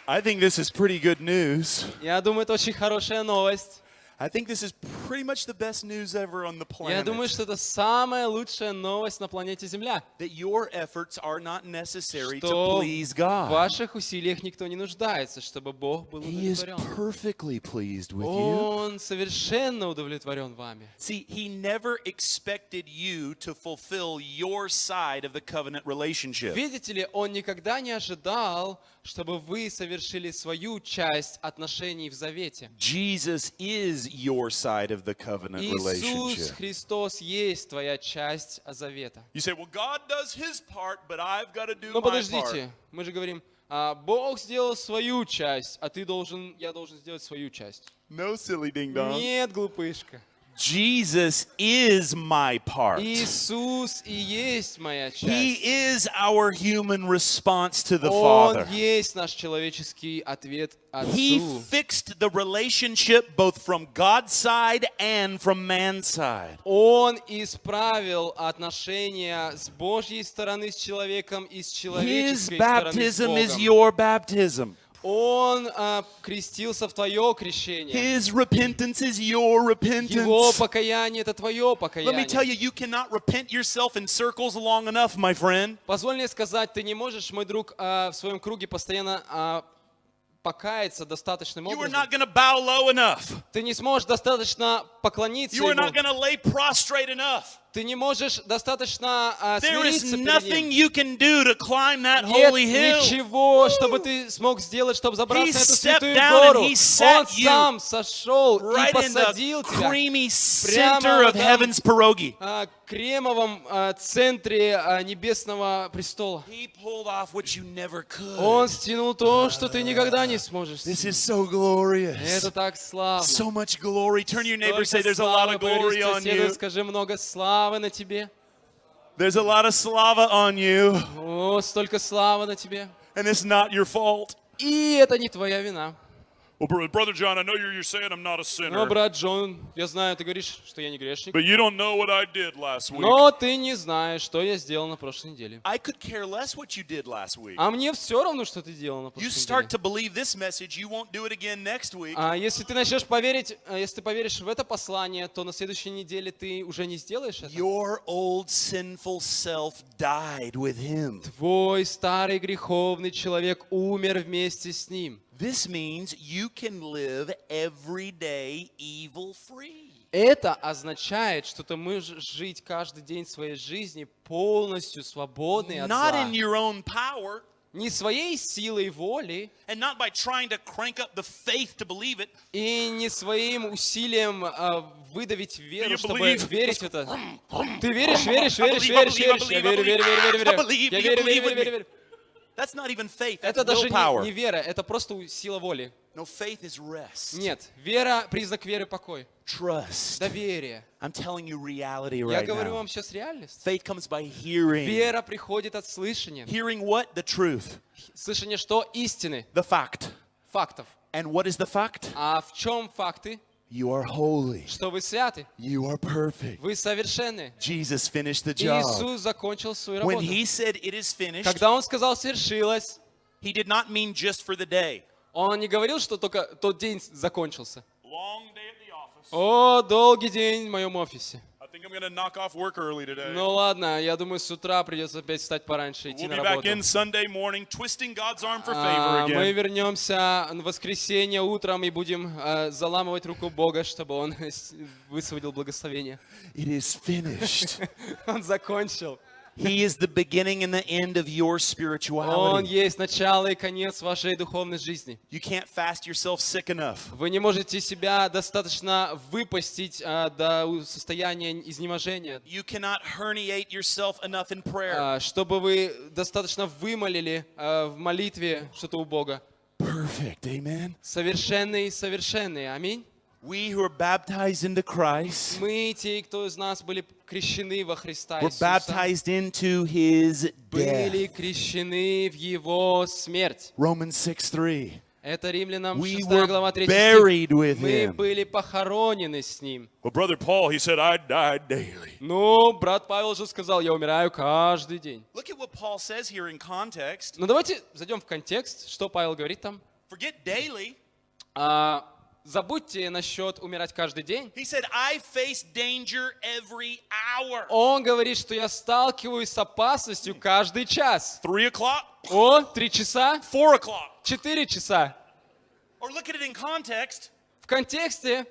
I think this is pretty good news. Я думаю, это очень хорошая новость. I think this is pretty much the best news ever on the Я думаю, planet. что это самая лучшая новость на планете Земля. That your efforts are not necessary to Что please в God. ваших усилиях никто не нуждается, чтобы Бог был He is удовлетворен. perfectly pleased with you. Он совершенно удовлетворен вами. See, he never expected you to fulfill your side of the covenant relationship. Видите ли, Он никогда не ожидал, чтобы вы совершили свою часть отношений в завете. Jesus is your side of the covenant Иисус relationship. Христос есть твоя часть завета. You say, well, God does his part, but I've got to do Но my part. подождите, мы же говорим, Бог сделал свою часть, а я должен сделать свою часть. No, silly ding dong. Нет, глупышка. Jesus is my part. Иисус и есть моя He часть. is our human response to the Он Father. есть наш человеческий ответ He Отцу. fixed the relationship both from God's side and from man's side. Он исправил отношения с Божьей стороны с человеком и с His человеческой стороны с baptism is Богом. your baptism. Он крестился в твое крещение. His repentance is your Его repentance. покаяние — это твое Let me tell покаяние. you, you cannot repent yourself in circles long enough, my friend. Позволь мне сказать, ты не можешь, мой друг, в своем круге постоянно покаяться достаточным You are образом. not going to bow low enough. Ты не сможешь достаточно поклониться You are not Ему. going to lay prostrate enough. Ты не можешь достаточно There is смириться перед nothing Ним. you can do to climb that Нет holy hill. ничего, чтобы ты смог сделать, чтобы забраться He на эту stepped святую down гору. and he sat Он you сам сошел и Right in посадил the тебя creamy прямо center of там, heaven's pierogi. кремовом центре небесного престола. He pulled off what you never could. Он стянул то, что ты никогда не сможешь This стянуть. is so glorious. Это так славно. So much glory. Turn to your neighbor and say, Столько there's a lot славы, of glory повернись к on соседу, you. скажи, много славы на тебе. There's a lot of slava on you. О, столько славы на тебе. And it's not your fault. И это не твоя вина. Well, Brother John, I know you're saying I'm not a Но, sinner. брат Джон, я знаю, ты говоришь, что я не грешник. But you don't know what I did last week. Но ты не знаешь, что я сделал на прошлой неделе. I could care less what you did last week. А мне все равно, что ты делал на You прошлой start неделе. to believe this message, you won't do it again next week. Если ты начнешь поверить, если ты поверишь в это послание, то на следующей неделе ты уже не сделаешь это. Your old sinful self died with him. Твой старый греховный человек умер вместе с ним. This means you can live every day evil free. Это означает, что ты можешь жить каждый день своей жизни полностью свободный от Not зла. in your own power, Не своей силой воли and not by trying to crank up the faith to believe it. и не своим усилием выдавить веру, you чтобы believe? верить в это. Ты веришь, веришь, I веришь, believe, I веришь, believe, I веришь. believe, Я I верю, верю, believe. верю, верю, I верю. believe, Я you верю, believe верю, with верю, me. верю. That's not even faith, that's Это даже willpower. не вера, это просто сила воли. No, faith is rest. Нет, вера, признак веры — покой. Trust. Доверие. I'm telling you reality Я right говорю now. вам сейчас реальность. Faith comes by hearing. Вера приходит от слышания. Hearing what? The truth. Слышание что? Истины, The fact. фактов. And what is the fact? А в чем факты? You are holy. Что вы святы, You are perfect. вы совершенны. Jesus finished the job. Иисус закончил свою When работу. he said it is finished, Когда Он сказал «свершилось», he did not mean just for the day. Он не говорил, что только тот день закончился. Long day at the office. О, долгий день в моем офисе. I think I'm going to knock off work early today. Ну ладно, я думаю, с утра придется опять встать пораньше, идти We'll на be back работу. in Sunday morning, twisting God's arm for favor Мы again. вернемся в воскресенье утром и будем заламывать руку Бога, чтобы Он высвободил благословение. It is finished. Он закончил. He is the beginning and the end of your Он spirituality. есть начало и конец вашей духовной жизни. You can't fast yourself sick enough. Вы не можете себя достаточно выпастить до состояния изнеможения, You cannot herniate yourself enough in prayer. чтобы вы достаточно вымолили в молитве что-то у Бога. Perfect, amen. Совершенный, совершенный. Аминь. We who are baptized into Christ, Мы, те, кто из нас были крещены во Христа were Иисуса, baptized into His были death. крещены в Его смерть. Romans 6:3. Это Римлянам We 6 were глава 3 buried стих. with Мы Him. были похоронены с Ним. Well, Brother Paul, he said, I died daily. Ну, брат Павел же сказал, я умираю каждый день. Look at what Paul says here in context. Ну, давайте зайдем в контекст, что Павел говорит там. Forget daily. Забудьте насчет умирать каждый день. He said, I face danger every hour. Он говорит, что я сталкиваюсь с опасностью каждый час. 3 o'clock, О, 3 часа, 4 o'clock. 4 часа. Or look at it in context. В контексте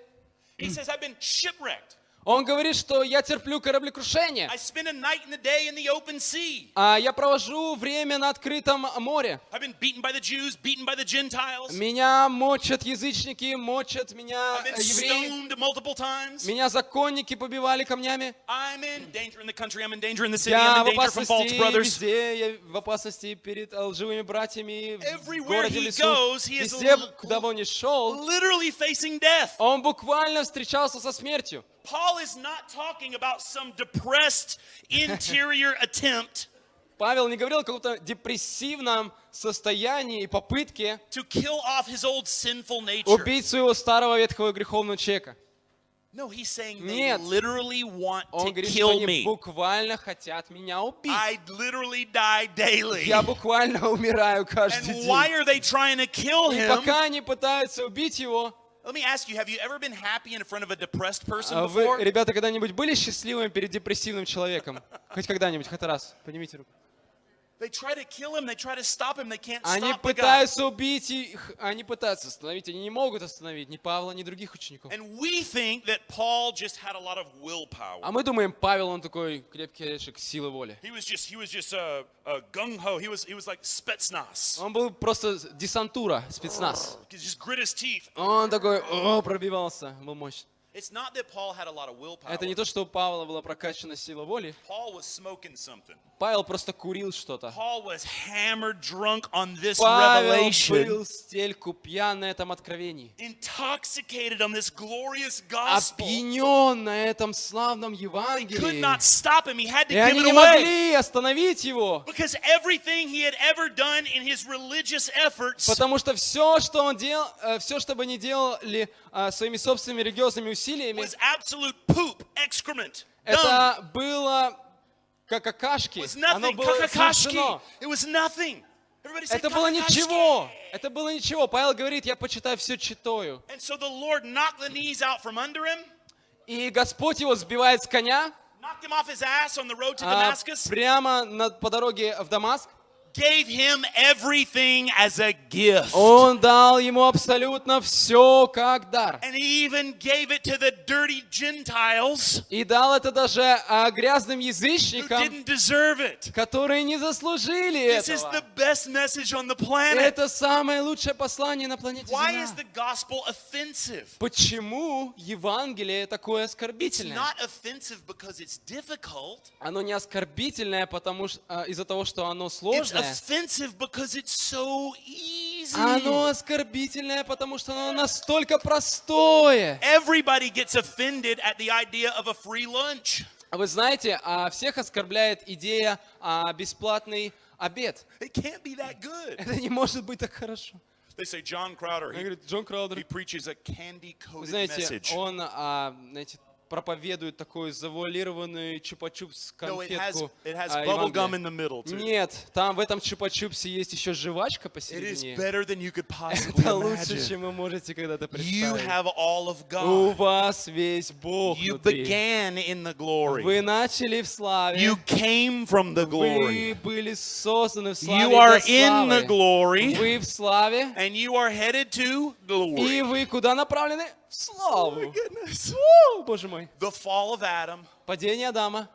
He says, I've been shipwrecked. он говорит, что я терплю кораблекрушение. I spend a night and a day in the open sea. Я провожу время на открытом море. I've been beaten by the Jews, beaten by the Gentiles. Меня мочат язычники, мочат меня I've been евреи. stoned multiple times. Меня законники побивали камнями. I'm in danger in the country. I'm in danger in the city. Я I'm в in danger from false опасности brothers. везде, я в опасности перед лживыми братьями, в Everywhere городе, в he лесу. goes, he is Везде, куда бы он ни шел, literally facing death. он буквально встречался со смертью. Paul is not talking about some depressed interior attempt Павел не говорил о каком-то депрессивном состоянии и попытке to kill off his old sinful nature. убить своего старого ветхого греховного человека. No, he's saying they Нет. literally want Он to говорит, что kill они me. буквально хотят меня убить. I literally die daily. Я буквально умираю каждый And день. why are they trying to kill И him? пока они пытаются убить его, Let me ask you, have you ever been happy in front of a depressed person вы, before? ребята, когда-нибудь были счастливыми перед депрессивным человеком? Хоть когда-нибудь, хоть раз. Поднимите руку. They try to kill him, they try to stop him, they can't Они stop the guy. пытаются убить их, они пытаются остановить, они не могут остановить ни Павла, ни других учеников. And we think that Paul just had a lot of willpower. А мы думаем, Павел, он такой крепкий орешек, силы воли. He was just gung-ho. He was like Spetsnaz. Он был просто десантура, спецназ. He just grit his teeth. Он такой, пробивался, был мощный. It's not that Paul had a lot of willpower. Это не то, что у Павла была прокачана сила воли. Paul was smoking something. Павел просто курил что-то. Paul was hammered drunk on this Павел revelation. был в стельку пьян на этом откровении. Intoxicated on this glorious gospel. Опьянен на этом славном They could Евангелии. not stop him. He had to И give они it не away. могли остановить его. Because everything he had ever done in his religious efforts Потому что все, что он делал, все, что бы ни делали своими собственными религиозными усилиями, was absolute poop, excrement. Dung. это было как какашки. It was Оно nothing. было Kakakashki. совершено. It was nothing. Everybody say, Это было "Kakakashki." ничего. Это было ничего. Павел говорит, я почитаю все читаю. And so the Lord knocked the knees out from under him, И Господь его сбивает с коня knocked him off his ass on the road to Damascus, прямо по дороге в Дамаск. gave him everything as a gift. Он дал ему абсолютно все как дар. And he even gave it to the dirty Gentiles И дал это даже грязным who язычникам, didn't deserve it. которые не заслужили This is the этого. best message on the planet. Это самое лучшее послание на планете Why Земля. is the gospel offensive? Почему Евангелие такое It's оскорбительное? not offensive because it's difficult. Оно не оскорбительное, потому что из-за того, что оно It's сложное. offensive because it's so easy. Оно оскорбительное, потому что оно настолько простое. Everybody gets offended at the idea of a free lunch. Вы знаете, всех оскорбляет идея бесплатный обед. It can't be that good. Это не может быть так хорошо. They say John Crowder, Он говорит, Джон he Краудер, preaches a вы candy-coated знаете, message. он, знаете, проповедует такую завуалированную чупа-чупс No, it конфетку. has bubble gum in Евангелия. the middle too. Нет, там в этом чупа-чупсе есть еще жвачка It is посередине. better than you could possibly Это лучше, imagine. чем вы можете когда-то You представить. have all of У God. вас весь Бог You внутри. began in the glory. Вы начали в славе. You came from the glory. Вы были созданы в славе You для are in the славы. glory. Вы в славе. And you are headed to И glory. вы куда направлены? В славу. Goodness. О, Боже мой. The fall of Adam Падение Адама.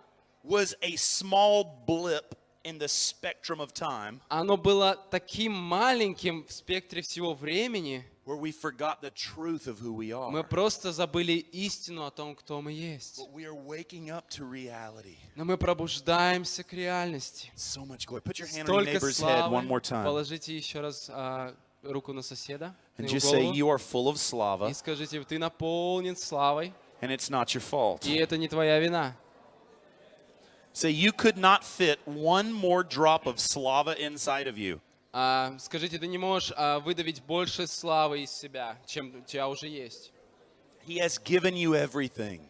was a small blip in the spectrum of time Оно было таким маленьким в спектре всего времени. where we forgot the truth of who we Мы are. просто забыли истину о том, кто мы есть. But we are waking up to reality. Но мы пробуждаемся к реальности. So much glory. Put your hand on your Столько neighbor's head one славы. more time Положите еще раз руку на соседа, на and его just say, голову, You are full of slava, и скажите, ты наполнен славой, and it's not your fault. и это не твоя вина. Say, You could not fit one more drop of slava inside of you. Скажите, ты не можешь выдавить больше славы из себя, чем у тебя уже есть. He has given you everything,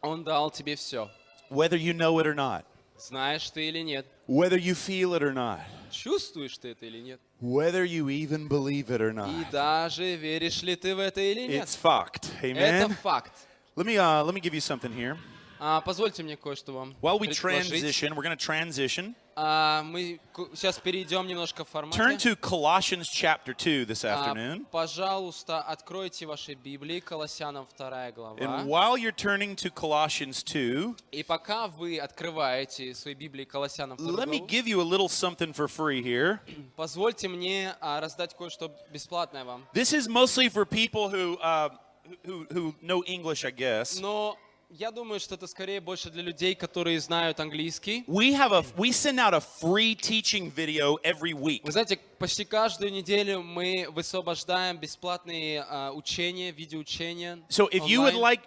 Он дал тебе все. whether you know it or not, Знаешь ты или нет? whether you feel it or not, Чувствуешь ты это или нет? whether you even believe it or И not. даже веришь ли ты в это или нет? It's fact. Это Amen. факт. Let me give you something here. Позвольте мне кое-что вам While we предложить. transition, we're going to transition. Мы сейчас перейдем немножко в Turn формате. to Colossians chapter 2 this afternoon. Пожалуйста, откройте ваши Библии, Колоссянам 2 And глава. while you're turning to Colossians 2, И пока вы открываете свои Библии, Колоссянам 2 let me главу, give you a little something for free here. позвольте мне раздать кое-что бесплатное вам. This is mostly for people who know English, I guess. Но я думаю, что это скорее больше для людей, которые знают английский. We send out a free teaching video every week. Вы знаете, почти каждую неделю мы высвобождаем бесплатные учения, видеоучения. So if you would онлайн.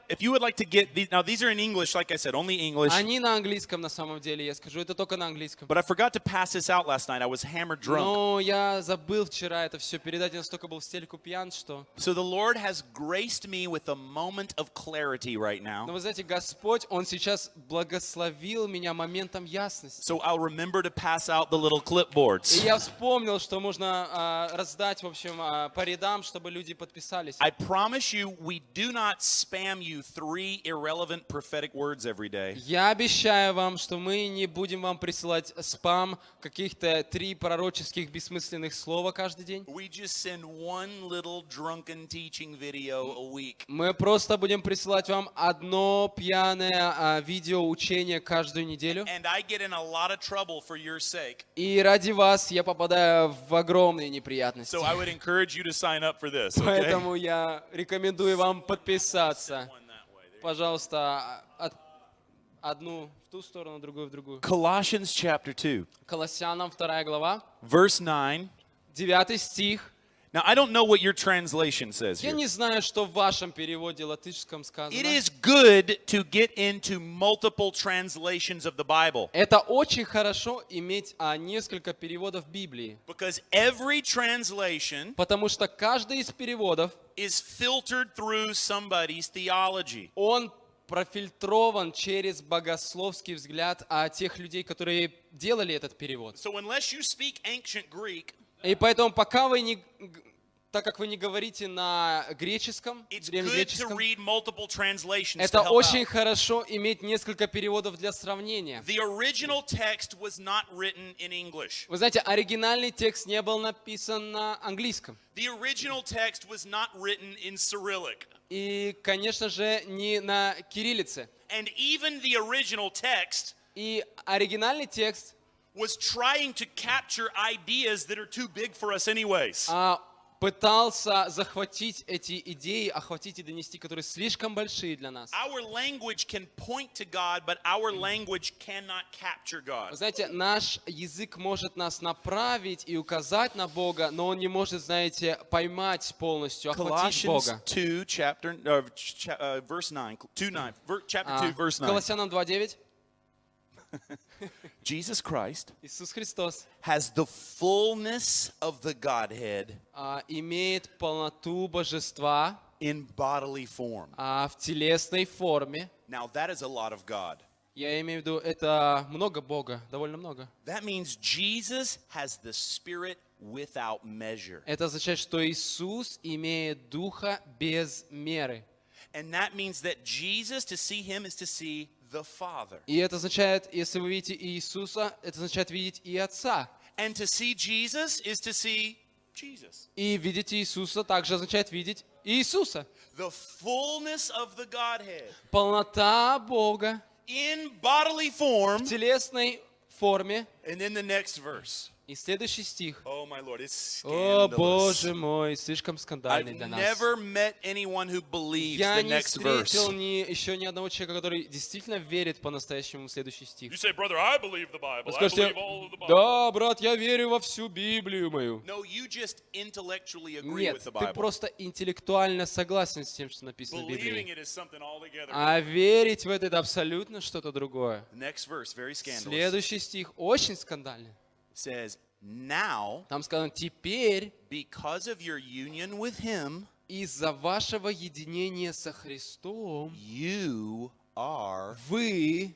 like to get these, now these are in English, like I said, only English. Они на английском на самом деле, я скажу, это только на английском. But I forgot to pass this out last night. I was hammered drunk. Но я забыл вчера это все передать, я настолько был в стельку пьян, что... So the Lord has graced me with a moment of clarity right Но now. вы знаете, Господь, Он сейчас благословил меня моментом ясности. So I'll remember to pass out the little clipboards. И я вспомнил, что можно раздать, в общем, по рядам, чтобы люди подписались. I promise you, we do not spam you 3 irrelevant prophetic words every day. Я обещаю вам, что мы не будем вам присылать спам каких-то 3 пророческих бессмысленных слова каждый день. We just send one little drunken teaching video a week. Мы просто будем присылать вам одно пьяное видео учение каждую неделю. And I get in a lot of trouble for your sake. И ради вас я попадаю в огромные неприятности. So I would encourage you to sign up for this, okay? Поэтому я рекомендую вам подписаться. One that way. There you Пожалуйста, одну в ту сторону, другую в другую. go. Colossians chapter 2, Колоссянам 2 глава, verse 9. 9 стих. Now, I don't know what your translation says Я here. не знаю, что в вашем переводе латышском сказано. It is good to get into multiple translations of the Bible Это очень хорошо иметь несколько переводов Библии. because every translation Потому что каждый из переводов, is filtered through somebody's theology. он профильтрован через богословский взгляд тех людей, которые делали этот перевод. So unless you speak ancient Greek, И поэтому пока вы не, так как вы не говорите на греческом, it's good to древнегреческом, read multiple translations to это help очень out. хорошо иметь несколько переводов для сравнения. The original text was not written in English. Вы знаете, оригинальный текст не был написан на английском. The original text was not written in Cyrillic. И, конечно же, не на кириллице. And even the original text И оригинальный текст was trying to capture ideas that are too big for us anyways. пытался захватить эти идеи, охватить и донести, которые слишком большие для нас. Our language can point to God, but our language cannot capture Вы God. знаете, наш язык может нас направить и указать на Бога, но он не может, знаете, поймать полностью, охватить Colossians Бога. 2, verse 9, chapter 2, verse 9. Колоссянам 2:9. Jesus Christ Иисус Христос has the fullness of the Godhead имеет полноту божества in bodily form. в телесной форме. Now that is a lot of God. Я имею в виду, это много Бога, довольно много. That means Jesus has the Spirit without measure. Это означает, что Иисус имеет Духа без меры. And that means that Jesus, to see him, is to see the Father. И это означает, если вы видите Иисуса, это означает видеть и Отца. And to see Jesus is to see Jesus. И видеть Иисуса также означает видеть Иисуса. The fullness of the Godhead Полнота Бога in bodily form. в телесной форме. And then the next verse. И следующий стих. Oh my Lord, it's О, scandalous. Боже мой, слишком скандальный I've для нас. never met anyone who believes Я the не next verse. встретил еще ни одного человека, который действительно верит по-настоящему в следующий стих. You say, brother, I believe the Bible. Вы I скажете, believe all of the Bible. да, брат, я верю во всю Библию мою. No, you just intellectually agree Нет, with the ты Bible. просто интеллектуально согласен с тем, что написано в Believing Библии. it is something altogether. А верить в это абсолютно что-то другое. The next verse, very scandalous, Следующий стих очень скандальный. says, now, Там сказано, теперь because of your union with him, из-за вашего единения со Христом you are вы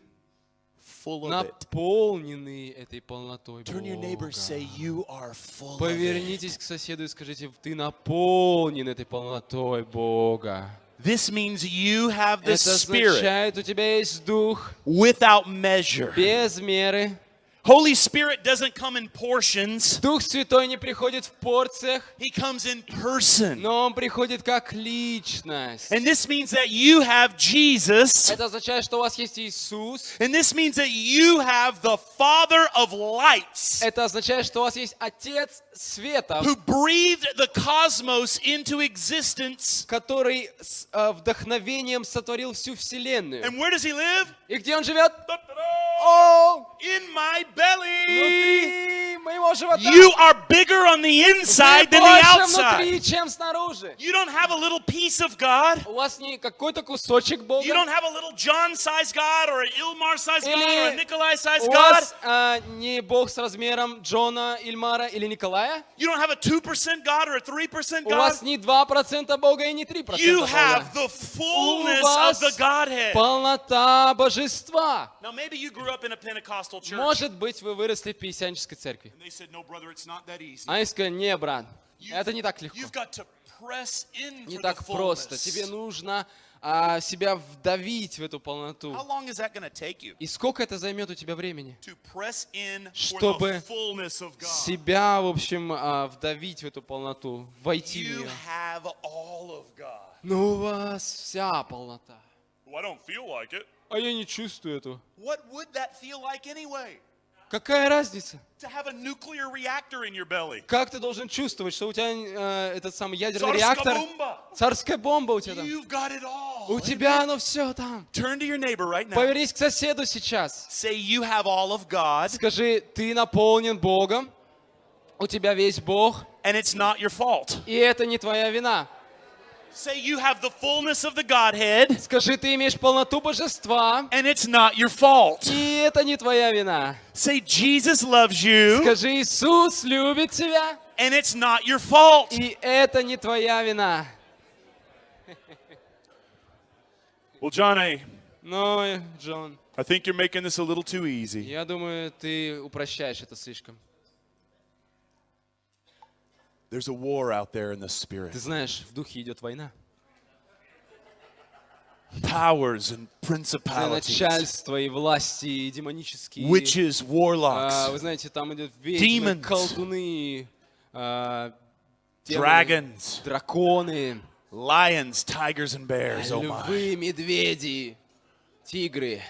full of it. наполнены этой полнотой Turn your neighbor, Бога. say, you are full of it. Повернитесь к соседу и скажите, ты наполнен этой полнотой Бога. This means you have the Это Spirit означает, у тебя есть Дух without measure. без меры. Holy Spirit doesn't come in portions. Дух Святой не приходит в порциях, He comes in person. но Он приходит как личность. And this means that you have Jesus. Это означает, что у вас есть Иисус. And this means that you have the Father of lights Это означает, что у вас есть Отец Света, who breathed the cosmos into existence. который с вдохновением сотворил всю Вселенную. And where does he live? И где Он живет? Da-da-da! О, In my belly. внутри моего живота. You are bigger on the Вы inside than the больше outside. внутри, чем снаружи. You don't have a little piece of God. У вас не какой-то кусочек Бога. You don't have a little John-sized God or an Ilmar-sized God or a Или Nikolai-sized у God. вас не Бог с размером Джона, Ильмара или Николая. You don't have a 2% God or a 3% У вас God. не 2% Бога и не 3% You Бога. have the fullness of the Godhead. Полнота Божества. Now maybe you grew up in a Pentecostal church. Может быть, вы выросли в пятидесятнической церкви. And they said, no, brother, it's not that easy. А они сказали, не, брат, это не так легко. You've got to press in Не for the так просто. fullness. Тебе нужно себя вдавить в эту полноту. How long is that going to take you? И сколько это займет у тебя времени? To press in for the Чтобы fullness of God. себя, в общем, вдавить в эту полноту, войти в You нее. have all of God. Но у вас вся полнота. Well, I don't feel like it. А я не чувствую эту. What would that feel like anyway? Какая разница? To have a nuclear reactor in your belly. Как ты должен чувствовать, что у тебя этот самый ядерный реактор, Царская-бомба. царская бомба у тебя там? You've got it all. У тебя оно все там. Turn to your neighbor right now. Повернись к соседу сейчас. Say you have all of God Скажи, ты наполнен Богом, у тебя весь Бог, and it's not your fault. и это не твоя вина. Say you have the fullness of the Godhead Скажи, ты имеешь полноту божества, and it's not your fault. и это не твоя вина. Say Jesus loves you Скажи, Иисус любит тебя, and it's not your fault. и это не твоя вина. Well, John A., Но, Джон, I think you're making this a little too easy. я думаю, ты упрощаешь это слишком. There's a war out there in the spirit. Ты знаешь, в духе идет война. Powers and Это principalities, начальство и власти, и демонические. witches, warlocks, Вы знаете, там идут ведьмы, Demons. колдуны, демоны, dragons, драконы, lions, tigers, and bears. Oh my. львы, медведи, тигры.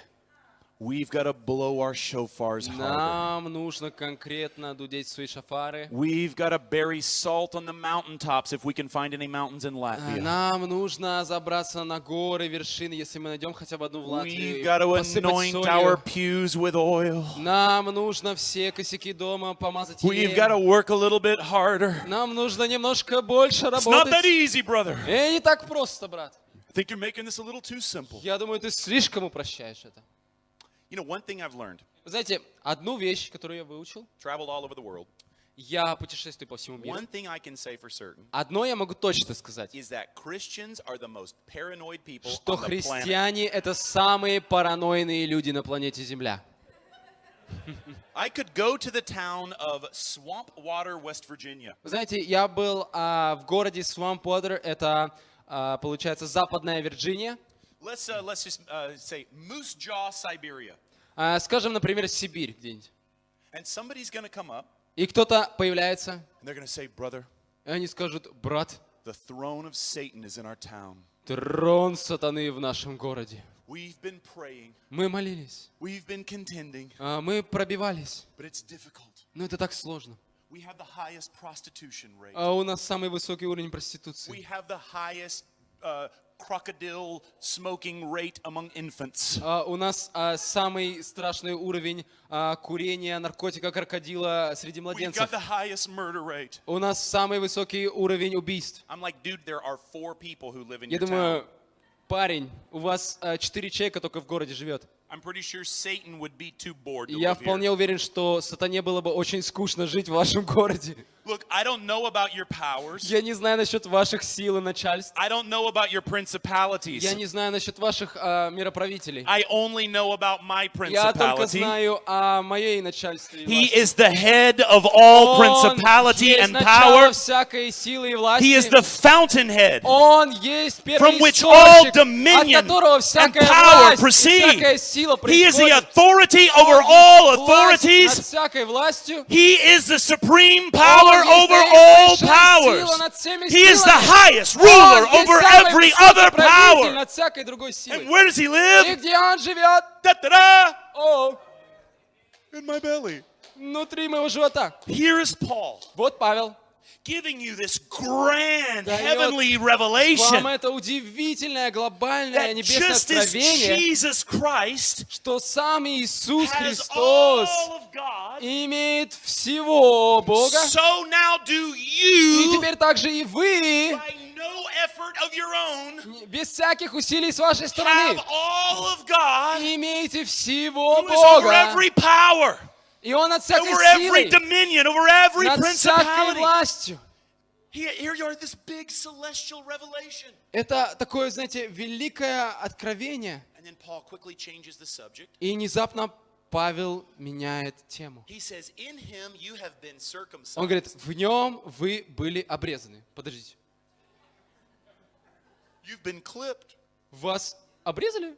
We've got to blow our shofars harder. Нам нужно конкретно дудеть свои шафары. We've got to bury salt on the mountaintops if we can find any mountains in Latvia. Нам нужно забраться на горы, вершины, если мы найдем хотя бы одну в Латвии, We've got to посыпать anoint our солью. pews with oil. Нам нужно все косяки дома помазать We've got to елеем. work a little bit harder. Нам нужно немножко больше It's not that работать. easy, brother. Не так просто, брат. I think you're making this a little too simple. Я думаю, ты слишком упрощаешь это. You know, one thing I've learned, Вы знаете, одну вещь, которую я выучил, traveled all over the world, Я путешествую по всему миру. one thing I can say for certain Одно я могу точно сказать, is that Christians are the most paranoid people что on the planet. христиане — это самые паранойные люди на планете Земля. I could go to the town of Swampwater, West Virginia. Вы знаете, я был в городе Swampwater, это, получается, Западная Вирджиния. Let's just say Moose Jaw, Siberia. Скажем, например, Сибирь где-нибудь. And somebody's going to come up И кто-то появляется, and they're going to say, brother, и они скажут: брат, the throne of Satan is in our town. трон сатаны в нашем городе. We've been praying. Мы молились, We've been contending, мы пробивались, but it's difficult. но это так сложно. We have the highest prostitution rate. У нас самый высокий уровень We проституции. have the highest crocodile smoking rate among infants. У нас самый страшный уровень курения наркотика крокодила среди We've младенцев. got the highest murder rate. У нас самый высокий уровень убийств. I'm like, dude, there are 4 people who live in Я your town. думаю, парень, у вас 4 человека только в городе живет. I'm pretty sure Satan would be too bored to И я live here. вполне уверен, что сатане было бы очень скучно жить в вашем городе. Look, I don't know about your powers. Я не знаю насчет ваших сил и начальств. I don't know about your principalities. Я не знаю насчет ваших мироправителей. I only know about my Я только principality. знаю о моей начальстве и He власти. is the head of all Он principality есть and начало power. всякой силы и He is власти. the fountainhead Он есть from which all первоисточник, dominion от которого and всякая power власть, и proceed. всякая сила He is the происходит. authority Он over есть all власть над authorities. всякой властью. He is the supreme power Он есть over наивысшая all сила powers. над всеми He is the силами. highest Он ruler есть over самый every высокий other правитель power. над всякой другой And силой. where does he И live? где он живет? Da-da-da! О, In my belly. внутри моего живота. Here is Paul Вот Павел. giving you this grand Дает heavenly Вам revelation это удивительное, глобальное that небесное just as откровение, Jesus Christ что сам Иисус has Христос all of God, имеет всего Бога, so now do и you, теперь также и вы, by no effort of your own, без всяких усилий с вашей have стороны, all of God, имеете всего who is over Бога, every power, и Он над всякой over every силой, dominion, over every над всякой principality. властью. Here you are, this big celestial revelation. Это такое, знаете, великое откровение. And then Paul quickly changes the subject. И внезапно Павел меняет тему. He says, in him you have been circumcised. Он говорит: в нем вы были обрезаны. Подождите. You've been clipped. Вас обрезали?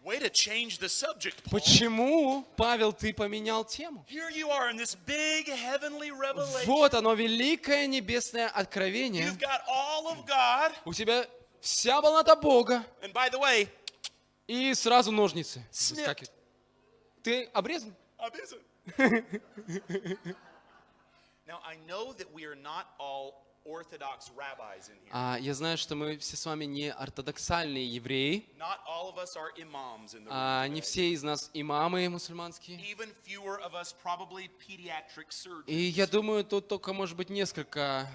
Way to change the subject, Paul. Почему, Павел, ты поменял тему? Here you are in this big heavenly revelation. Вот оно, великое небесное откровение. You've got all of God. У тебя вся полнота Бога. And by the way, И сразу ножницы. Snip. Выскакивают. Ты обрезан? now I know that we are not all Orthodox rabbis in here. Я знаю, что мы все с вами не ортодоксальные евреи. Not all of us are imams in the room. Не today. все из нас имамы мусульманские. Even fewer of us probably pediatric surgeons. И я думаю, тут только, может быть, несколько,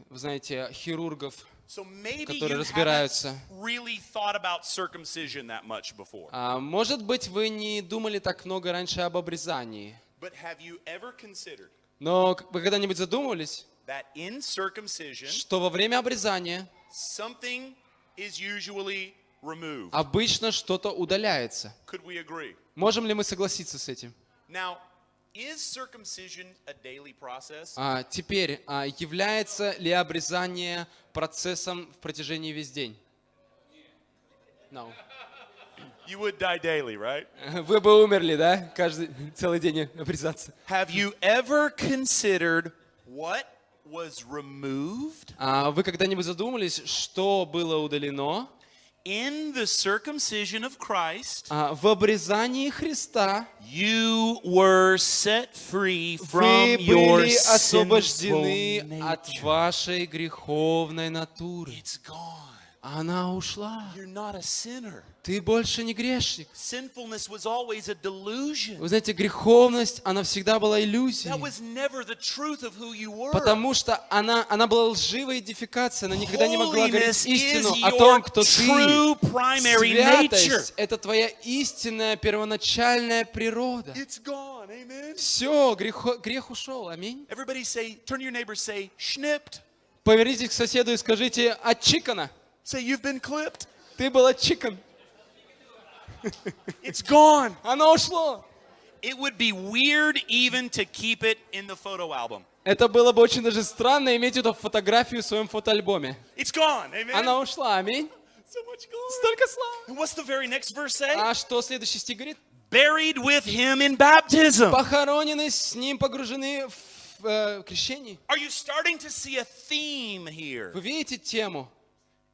вы знаете, хирургов, So maybe которые you разбираются. haven't really thought about circumcision that much before. Может быть, вы не думали так много раньше об обрезании. But have you ever considered Но вы когда-нибудь задумывались, that in circumcision, что во время обрезания something is usually removed? обычно что-то удаляется? Could we agree? Можем ли мы согласиться с этим? Now, is circumcision a daily process? Теперь, является ли обрезание процессом в протяжении весь день? No. You would die daily, right? Вы бы умерли, да? Целый день обрезаться. Have you ever considered what was removed Вы когда-нибудь задумались, что было удалено in the circumcision of Christ? в обрезании Христа? You were set free Вы from your были освобождены sinful от nature. вашей греховной натуры. It's gone. Она ушла. You're not a sinner. Ты больше не грешник. Sinfulness was always a delusion. Вы знаете, греховность, она всегда была That иллюзией. was never the truth of who you were. Потому что она была лживой идентификацией, она никогда не могла говорить Holiness истину is о your том, кто ты. true primary nature. Святость — это твоя истинная первоначальная природа. It's gone. Amen. Все, грех ушел. Аминь. Everybody say, turn to your neighbor, say, schnipped. Повернитесь к соседу и скажите: отчикано. Say, you've been clipped. Ты был отчикан. It's gone. Оно ушло. It would be weird even to keep it in the photo album. Это было бы очень даже странно иметь эту фотографию в своем фотоальбоме. It's gone. Amen. Она ушла. Аминь. So much glory. Столько славы. And what's the very next verse say? А что следующий стих говорит? Buried with him in baptism. Похоронены с ним, погружены в крещении. Are you starting to see a theme here? Вы видите тему?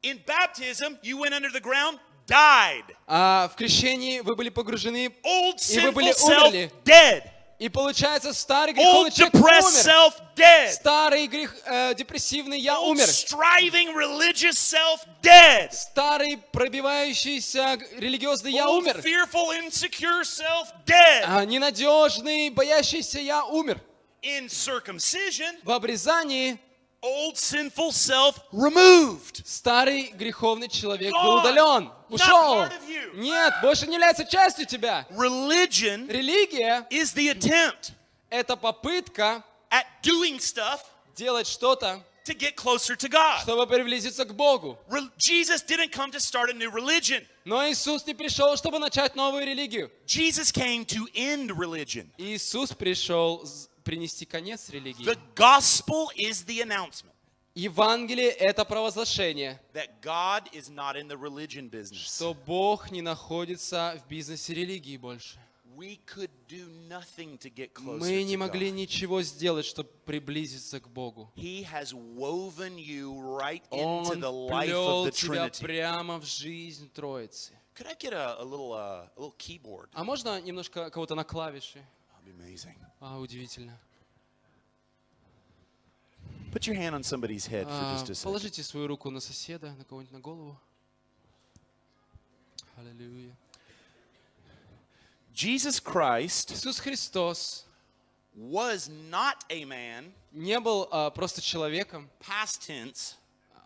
In baptism, you went under the ground, died. А в крещении вы были погружены, Old и вы были sinful self, умерли. dead. И получается, старый Old греховный человек depressed умер. self, dead. Старый депрессивный я Old умер. striving religious self, dead. Старый пробивающийся религиозный я Old умер. fearful, insecure self, dead. А ненадежный, боящийся я умер. In circumcision, В обрезании old sinful self removed. старый греховный человек Gone. был удален, Not ушел. part of you. Нет, больше не является частью тебя. Religion Религия is the attempt — это попытка at doing stuff делать что-то, to get closer to God. чтобы приблизиться к Богу. Jesus didn't come to start a new religion. Но Иисус не пришел, чтобы начать новую религию. Jesus came to end religion. Иисус пришел принести конец религии. The gospel is the announcement Евангелие — это провозглашение, that God is not in the religion business. что Бог не находится в бизнесе религии больше. We could do nothing to get closer Мы не to могли God. ничего сделать, чтобы приблизиться к Богу. He has woven you right Он into the life вплел of the тебя Trinity. прямо в жизнь Троицы. Could I get a little keyboard? А можно немножко кого-то на клавиши? That'd be amazing. Удивительно. Put your hand on somebody's head for just a second. Положите свою руку на соседа, на кого-нибудь на голову. Аллилуйя. Jesus Christ Иисус Христос was not a man, не был просто человеком past tense.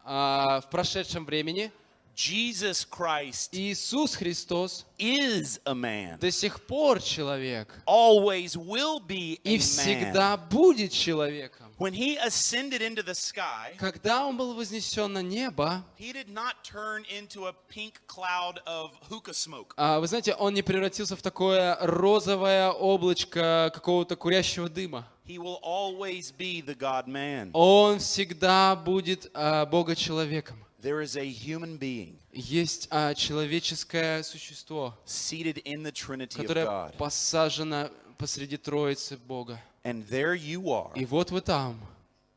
в прошедшем времени. Jesus Christ Иисус Христос is a man, до сих пор человек always will be a и man. всегда будет человеком. When he ascended into the sky, Когда Он был вознесен на небо, he did not turn into a pink cloud of hookah smoke. вы знаете, Он не превратился в такое розовое облачко какого-то курящего дыма. He will always be the God-man. Он всегда будет Бога-человеком. There is a human being Есть человеческое существо, seated in the Trinity of которое God. посажено посреди Троицы Бога. And there you are, И вот вы там,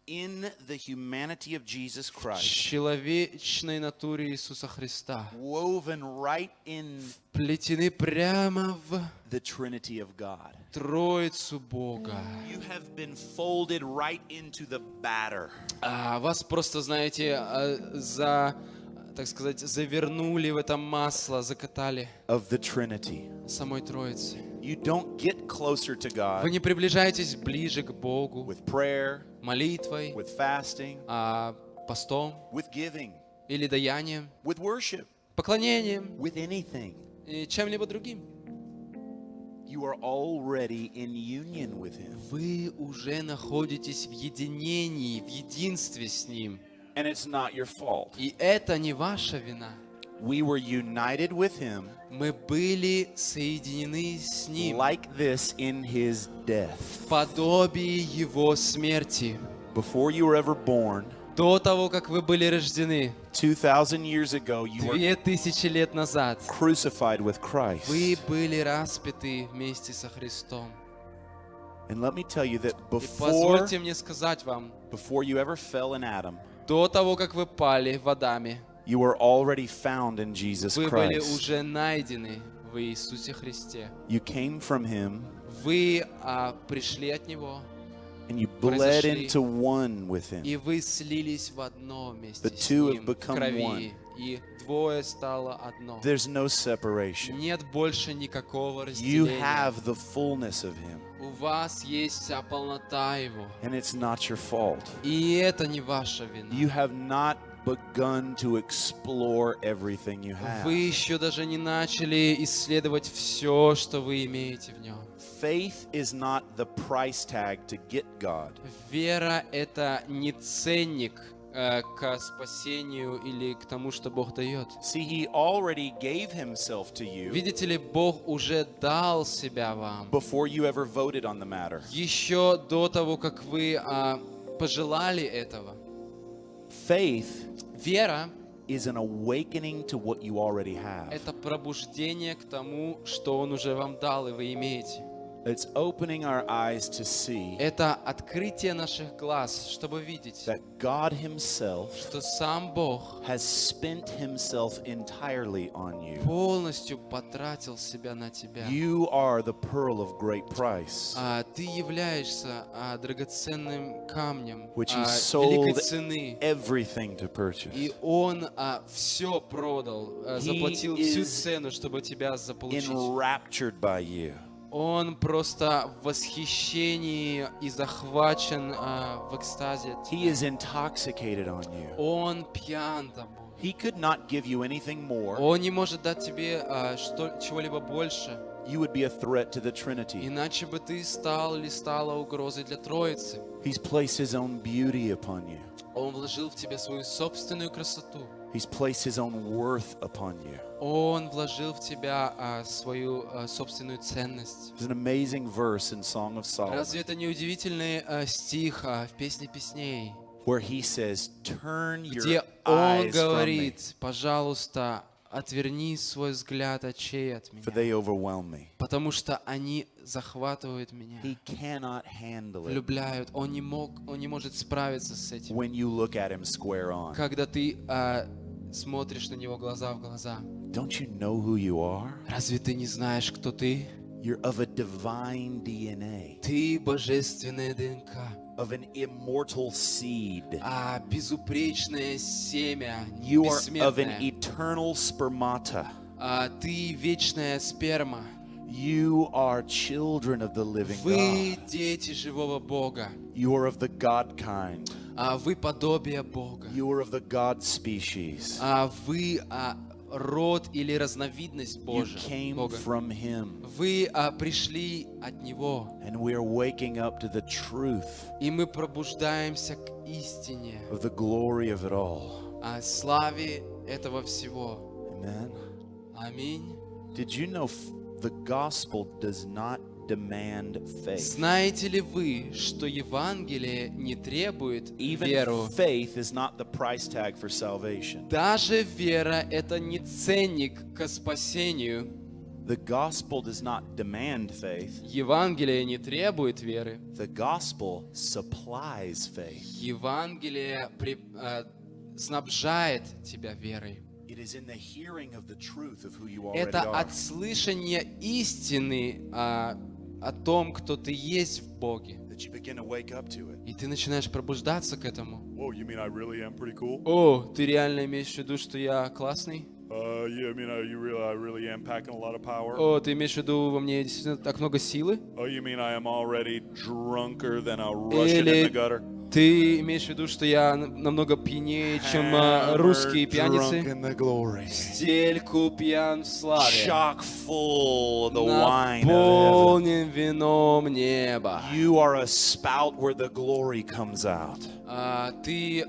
in the humanity of Jesus в Christ, человечной натуре Иисуса Христа, woven right in плетены прямо в the Trinity of God. Троицу Бога. You have been folded right into the batter. Вас просто, знаете, так сказать, завернули в это масло, закатали Of the Trinity. самой Троицы. You don't get closer to God Вы не приближаетесь ближе к Богу with prayer, молитвой, with fasting, постом with giving, или даянием, with worship, поклонением with anything. и чем-либо другим. You are already in union with Him. Вы уже находитесь в единении, в единстве с Ним. And it's not your fault. И это не ваша вина. We were united with Him Мы были соединены с Ним like this in His death. в подобии Его смерти. Before you were ever born, До того, как вы были рождены, 2,000 years ago, you were 2000 лет назад, crucified with вы Christ. были распяты вместе со Христом. And let me tell you that И позвольте мне сказать вам, before you ever fell in Adam, до того, как вы пали в Адаме, you were already found in Jesus вы были Christ. уже найдены в Иисусе Христе. You came from Him Вы пришли от Него, and you bled произошли, into one with Him. и вы слились в одно вместе The с two have Ним в become крови, one. и двое стало одно. There's no separation. Нет больше никакого You разделения. have the fullness of Him, У вас есть вся полнота Его. and it's not your fault. И это не ваша вина. You have not begun to explore everything you have. Вы еще даже не начали исследовать все, что вы имеете в нем. Faith is not the price tag to get God. Вера — это не ценник к спасению или к тому, что Бог дает. See, He already gave Himself to you Видите ли, Бог уже дал себя вам before you ever voted on the matter. еще до того, как вы пожелали этого. Faith Вера is an awakening to what you already — have. это пробуждение к тому, что Он уже вам дал и вы имеете. It's opening our eyes to see Это открытие наших глаз, чтобы видеть, that God Himself что сам Бог has spent Himself entirely on you. полностью потратил себя на тебя. You are the pearl of great price, Ты являешься драгоценным камнем which He великой sold цены. everything to И purchase. Он все продал, заплатил всю is цену, чтобы тебя заполучить. Enraptured by you. Он просто в восхищении и захвачен в экстазе от He тебя. is intoxicated on you. Он пьян тобой. He could not give you anything more. Он не может дать тебе чего-либо больше, You would be a threat to the Trinity. иначе бы ты стал или стала угрозой для Троицы. He's placed His own beauty upon you. Он вложил в тебя свою собственную красоту. He's placed His own worth upon you. Он вложил в тебя свою собственную ценность. There's an amazing verse in Song of Solomon Разве это не удивительный стих в «Песне песней», where he says, "Turn your где он eyes from me, говорит: «Пожалуйста, отверни свой взгляд очей от for меня, they overwhelm me." потому что они захватывают меня, He cannot handle it влюбляют». Он не может справиться с этим, when you look at him square on. когда ты смотришь на него глаза в глаза. Don't you know who you are? Разве ты не знаешь, кто ты? You're of a divine DNA, Ты божественная ДНК, of an immortal seed. безупречное семя, You are of an бессмертное. eternal spermata. Ты вечная сперма. You are children of the living Вы God. дети живого Бога. You are of the God kind. Вы подобие Бога. You are of the God species. Вы род или разновидность You Божия. came Бога. from Him. Вы пришли от Него. And we are waking up to the truth И мы пробуждаемся к истине, of the glory of it all. славе этого всего. Amen. Аминь. Did you know the gospel does not demand faith? Знаете ли вы, что Евангелие не требует Even веру? faith is not the price tag for salvation. Даже вера — это не ценник к спасению. The gospel does not demand faith. Евангелие не требует веры. The gospel supplies faith. Евангелие снабжает тебя верой. It is in the hearing of the truth of who you already Это are. от слышания истины о том, кто ты есть в Боге. That you begin to wake up to it. И ты начинаешь пробуждаться к этому. Whoa, you mean I really am pretty cool? О, ты реально имеешь в виду, что я классный? Yeah, I mean, I really am packing a lot of power. О, ты имеешь в виду, во мне действительно так много силы? Oh, you mean I am already drunker than a Russian in the Или gutter? ты имеешь в виду, что я намного пьянее, чем русские пьяницы? Drunk in the glory. Стельку пьян в славе, Chock full of the wine of heaven. наполнен вином неба. You are a spout where the glory comes out. Ты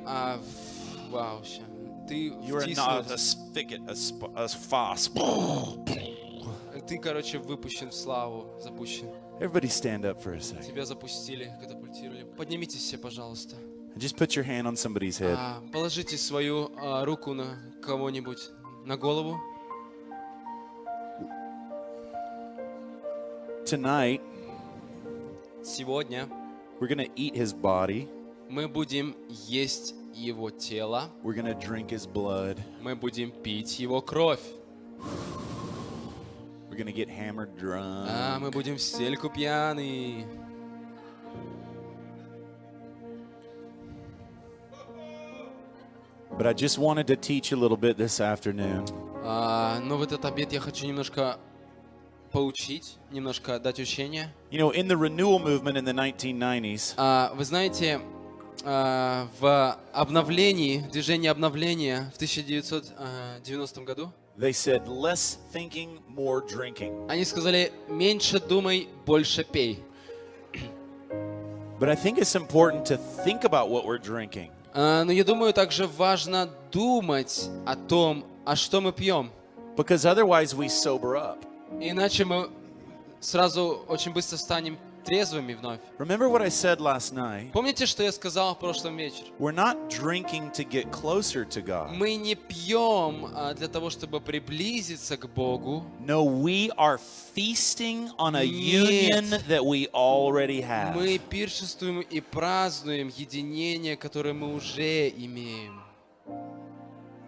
вау, ща. Ты You are not a втиснут. spigot, a foss. Ты, короче, выпущен в славу, запущен. Everybody stand up for a second. Тебя запустили, катапультировали. Поднимитесь все, пожалуйста. And just put your hand on somebody's head. Положите свою руку на кого-нибудь, на голову. Tonight, Сегодня we're going to eat his body. мы будем есть его тело, We're going to drink his blood. мы будем пить его кровь. We're going to get hammered drunk. Мы будем в стельку пьяны. But I just wanted to teach you a little bit this afternoon. Но в этот обед я хочу немножко поучить, немножко дать учение. You know, in the renewal movement in the 1990s, Вы знаете, в обновлении, движении обновления в 1990 году, they said, less thinking, more drinking. они сказали, меньше думай, больше пей. But I think it's important to think about what we're drinking. Но я думаю, также важно думать о том, а что мы пьем. Because otherwise we sober up. Иначе мы сразу очень быстро станем трезвыми вновь. Remember what I said last night? Помните, что я сказал в прошлом вечере? We're not drinking to get closer to God. Мы не пьем для того, чтобы приблизиться к Богу. No, we are feasting on a Нет. union that we already have. Мы пиршествуем и празднуем единение, которое мы уже имеем.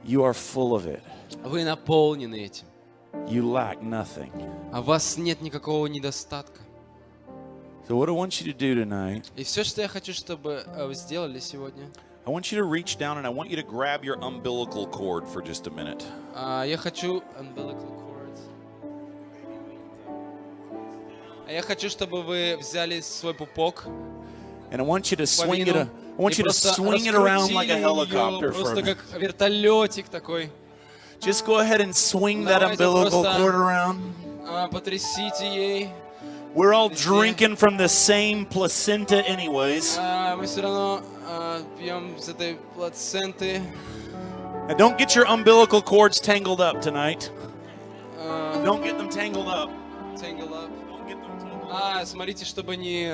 You are full of it. Вы наполнены этим. You lack nothing. А у вас нет никакого недостатка. So what I want you to do tonight, И все, что я хочу, чтобы вы сделали сегодня, I want you to reach down and I want you to grab your umbilical cord for just a minute. я хочу umbilical cords. Я хочу, чтобы вы взяли свой пупок, And I want you to swing it. половину, I want и you to просто swing it around like a раскрутили helicopter её, for a просто minute. как вертолетик такой. Just go ahead and swing that Давайте umbilical просто- cord around. Потрясите ей. We're all Везде. drinking from the same placenta anyways. Мы все равно пьем с этой плаценты. Now don't get your umbilical cords tangled up tonight. Don't get them tangled up. Tangle up. Don't get them tangled up. Смотрите, чтобы не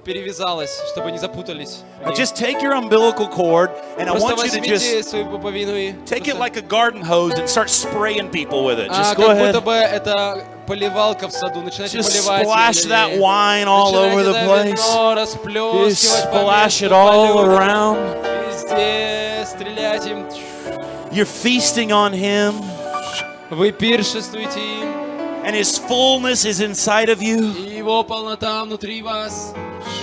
перевязалось, чтобы не запутались. Now just take your umbilical cord and I Просто want you to возьмите just свою пуповину и take it просто- like a garden hose and start spraying people with it. Just как go будто ahead. бы это поливалка в саду. Начинайте Just поливать. splash её, that или- wine all over the Начинайте place. это вино Just расплескивать по splash месту, it по all людям. around. Везде стрелять им. You're feasting on Him, Вы пиршествуете им, and His fullness is inside of you. и его полнота внутри вас.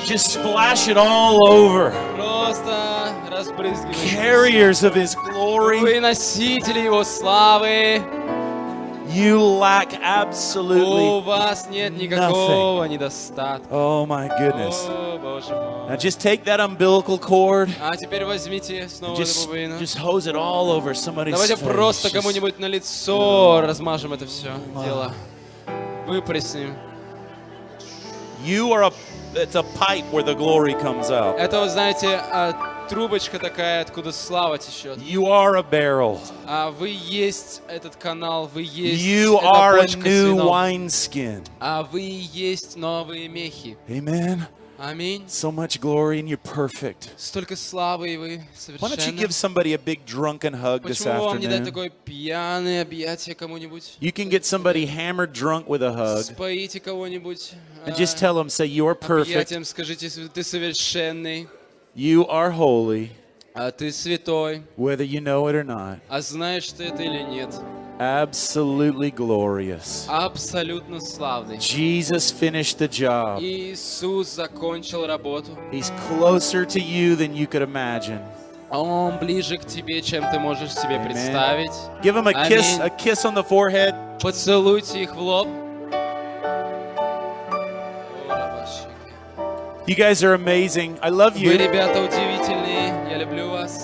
Just splash it all over. Просто разбрызгивайте. Carriers of His glory. Вы носители его славы. You lack У absolutely. вас нет никакого недостатка. Oh my goodness. О, Боже мой. Now just take that umbilical cord. А теперь возьмите снова эту Just, пуповину. just hose it all over somebody's Давайте face. просто Just- кому-нибудь на лицо размажем это все дело. Выпреснем. You are it's a pipe where the glory comes out. Это, вы знаете, трубочка такая, откуда слава течет. You are a barrel. Вы есть этот канал, вы есть You эта are a бочка с new вином. wineskin. Вы есть новые мехи. Amen. Аминь. So much glory and you're perfect. Столько славы, и вы Why don't you give совершенны. somebody a big drunken hug this Почему вам не дать afternoon? такое пьяное объятие кому-нибудь? You can get somebody hammered drunk with a hug Споите кого-нибудь and just tell them, say, you are perfect, объятием, скажите, ты совершенный, you are holy, ты святой, whether you know it or not. знаешь ты это или нет. Absolutely glorious. Абсолютно славный. Jesus finished the job. Иисус закончил работу. He's closer to you than you could imagine. Он ближе к тебе, чем ты можешь себе Amen. представить. Give him Аминь. a kiss on the forehead. Поцелуйте их в лоб. You guys are amazing. I love Вы, you. ребята, удивительные. Я люблю вас.